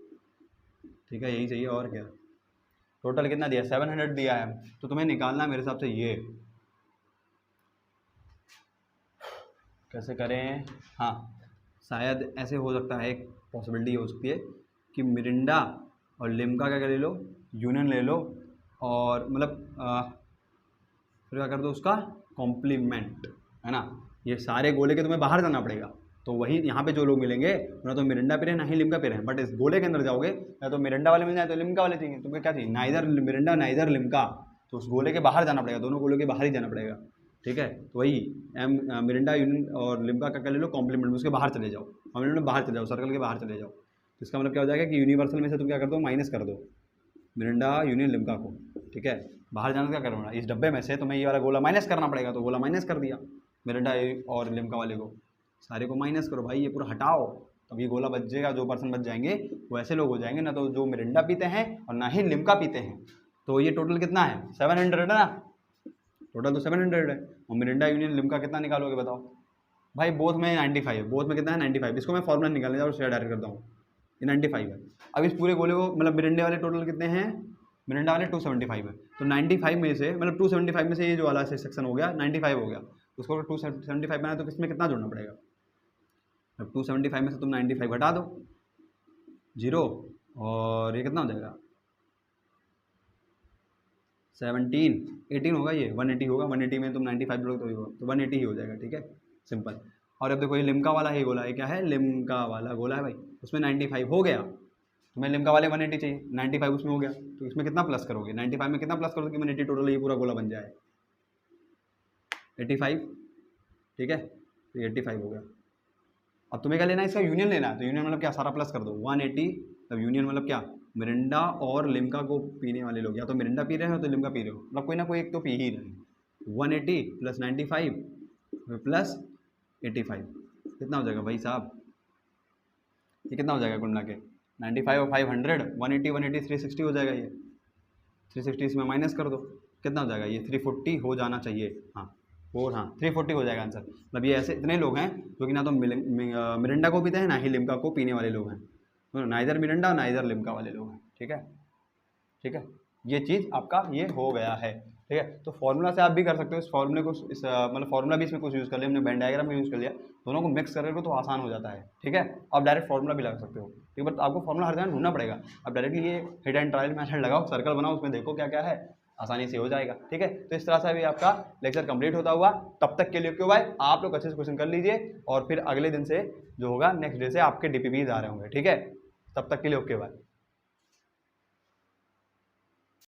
ठीक है, यही चाहिए और क्या। टोटल कितना दिया, 700 दिया है, तो तुम्हें निकालना मेरे हिसाब से ये कैसे करें, हाँ शायद ऐसे हो सकता है, एक पॉसिबिलिटी हो सकती है कि मिरिंडा और लिम्का का क्या ले लो, यूनियन ले लो, और मतलब फिर क्या कर दो उसका कॉम्प्लीमेंट, है ना। ये सारे गोले के तुम्हें बाहर जाना पड़ेगा, तो वही यहाँ पे जो लोग मिलेंगे ना तो मिरिंडा पी रहे हैं ना ही लिम्का पी रहे हैं, बट इस गोले के अंदर जाओगे या तो मिरिंडा वाले मिल जाए तो लिम्का वाले चाहिए, तुम्हें क्या चाहिए, नाइदर मिरिंडा नाइदर लिम्का, तो उस गोले के बाहर जाना पड़ेगा, दोनों गोले के बाहर ही जाना पड़ेगा, ठीक है। तो वही मिरिंडा यूनियन और लिम्का का ले लो कॉम्प्लीमेंट में, उसके बाहर चले जाओ, कॉम्प्लीमेंट में बाहर चले जाओ, सर्कल के बाहर चले जाओ, तो इसका मतलब क्या हो जाएगा कि यूनिवर्सल में से तुम क्या कर दो, माइनस कर दो मिरिंडा यूनियन लिम्का को, ठीक है। बाहर जाना क्या करना, इस डब्बे में से तुम्हें ये वाला गोला माइनस करना पड़ेगा, तो गोला माइनस कर दिया मिरिंडा और लिम्का वाले को, सारे को माइनस करो भाई, ये पूरा हटाओ, तब ये गोला बच जाएगा, जो पर्सन बच जाएंगे वो ऐसे लोग हो जाएंगे ना तो जो मिरिंडा पीते हैं और ना ही लिम्का पीते हैं। तो ये टोटल कितना है, 700 है ना, टोटल तो 700 है, और मिरिंडा यूनियन लिम्का कितना निकालोगे बताओ भाई, बोथ में 95 है, बोथ में कितना है 95, इसको मैं फॉर्मूला निकालने जाऊँ शेयर डायरेक्ट करता हूँ, ये 95 है। अब इस पूरे गोले को मतलब मिरिंडे वाले टोटल कितने हैं, मिरिंडा वाले 275 है, तो 95 में से मतलब 275 में से ये जो वाला सेक्शन हो गया 95 हो गया, उसको 275 बनाए तो इसमें कितना जोड़ना पड़ेगा, अब 275 में से तुम 95 घटा दो 0, और ये कितना हो जाएगा 17 18 होगा, ये 180 होगा, 180 में तुम 95 जोड़ोगे तो 180 ही हो जाएगा, ठीक है, सिंपल। और अब देखो ये लिम्का वाला ही गोला है, क्या है लिम्का वाला गोला है भाई, उसमें 95 हो गया, तुम्हें लिम्का वाले 180 चाहिए, 95 उसमें हो गया, तो इसमें कितना प्लस करोगे, 95 में कितना प्लस करोगे कि 180 टोटल ये पूरा गोला बन जाए 85, ठीक है, तो 85 हो गया। अब तुम्हें क्या लेना है, इसका यूनियन लेना है, तो यूनियन मतलब क्या, सारा प्लस कर दो 180, तब यूनियन मतलब क्या, मिरिंडा और लिम्का को पीने वाले लोग, या तो मिरिंडा पी रहे हो तो लिम्का पी रहे हो, मतलब कोई ना कोई एक तो पी ही रहे हैं, 180 प्लस 95 प्लस 85 कितना हो जाएगा भाई साहब, ये कितना हो जाएगा कुल मिला के 95 और 500 180 180 360 हो जाएगा, ये 360 इसमें माइनस कर दो, कितना हो जाएगा ये 340 हो जाना चाहिए, हाँ 340 हो जाएगा आंसर। मतलब ये ऐसे इतने लोग हैं जो कि ना तो मिरिंडा को पीते हैं ना ही लिम्का को पीने वाले लोग हैं, तो ना इधर मिरिंडा ना इधर लिम्का वाले लोग हैं, ठीक है, ठीक है, ये चीज़ आपका ये हो गया है, ठीक है। तो फॉर्मूला से आप भी कर सकते हो, इस फॉर्मूले को मतलब फॉर्मूला भी इसमें कुछ यूज़ कर लिया हमने, वेन डायग्राम का यूज़ कर लिया, दोनों को मिक्स करोगे तो आसान हो जाता है, ठीक है। आप डायरेक्ट फॉर्मूला भी लगा सकते हो, ठीक है, बट आपको फॉर्मूला हर जगह ढूंढना पड़ेगा, आप डायरेक्टली ये हिट एंड ट्रायल मेथड लगाओ, सर्कल बनाओ, उसमें देखो क्या क्या है, आसानी से हो जाएगा, ठीक है। तो इस तरह से भी आपका लेक्चर कंप्लीट होता हुआ, तब तक के लिए क्यों भाई आप लोग अच्छे से क्वेश्चन कर लीजिए, और फिर अगले दिन से जो होगा नेक्स्ट डे से आपके DPPs आ रहे होंगे, ठीक है, तब तक के लिए ओके बाय।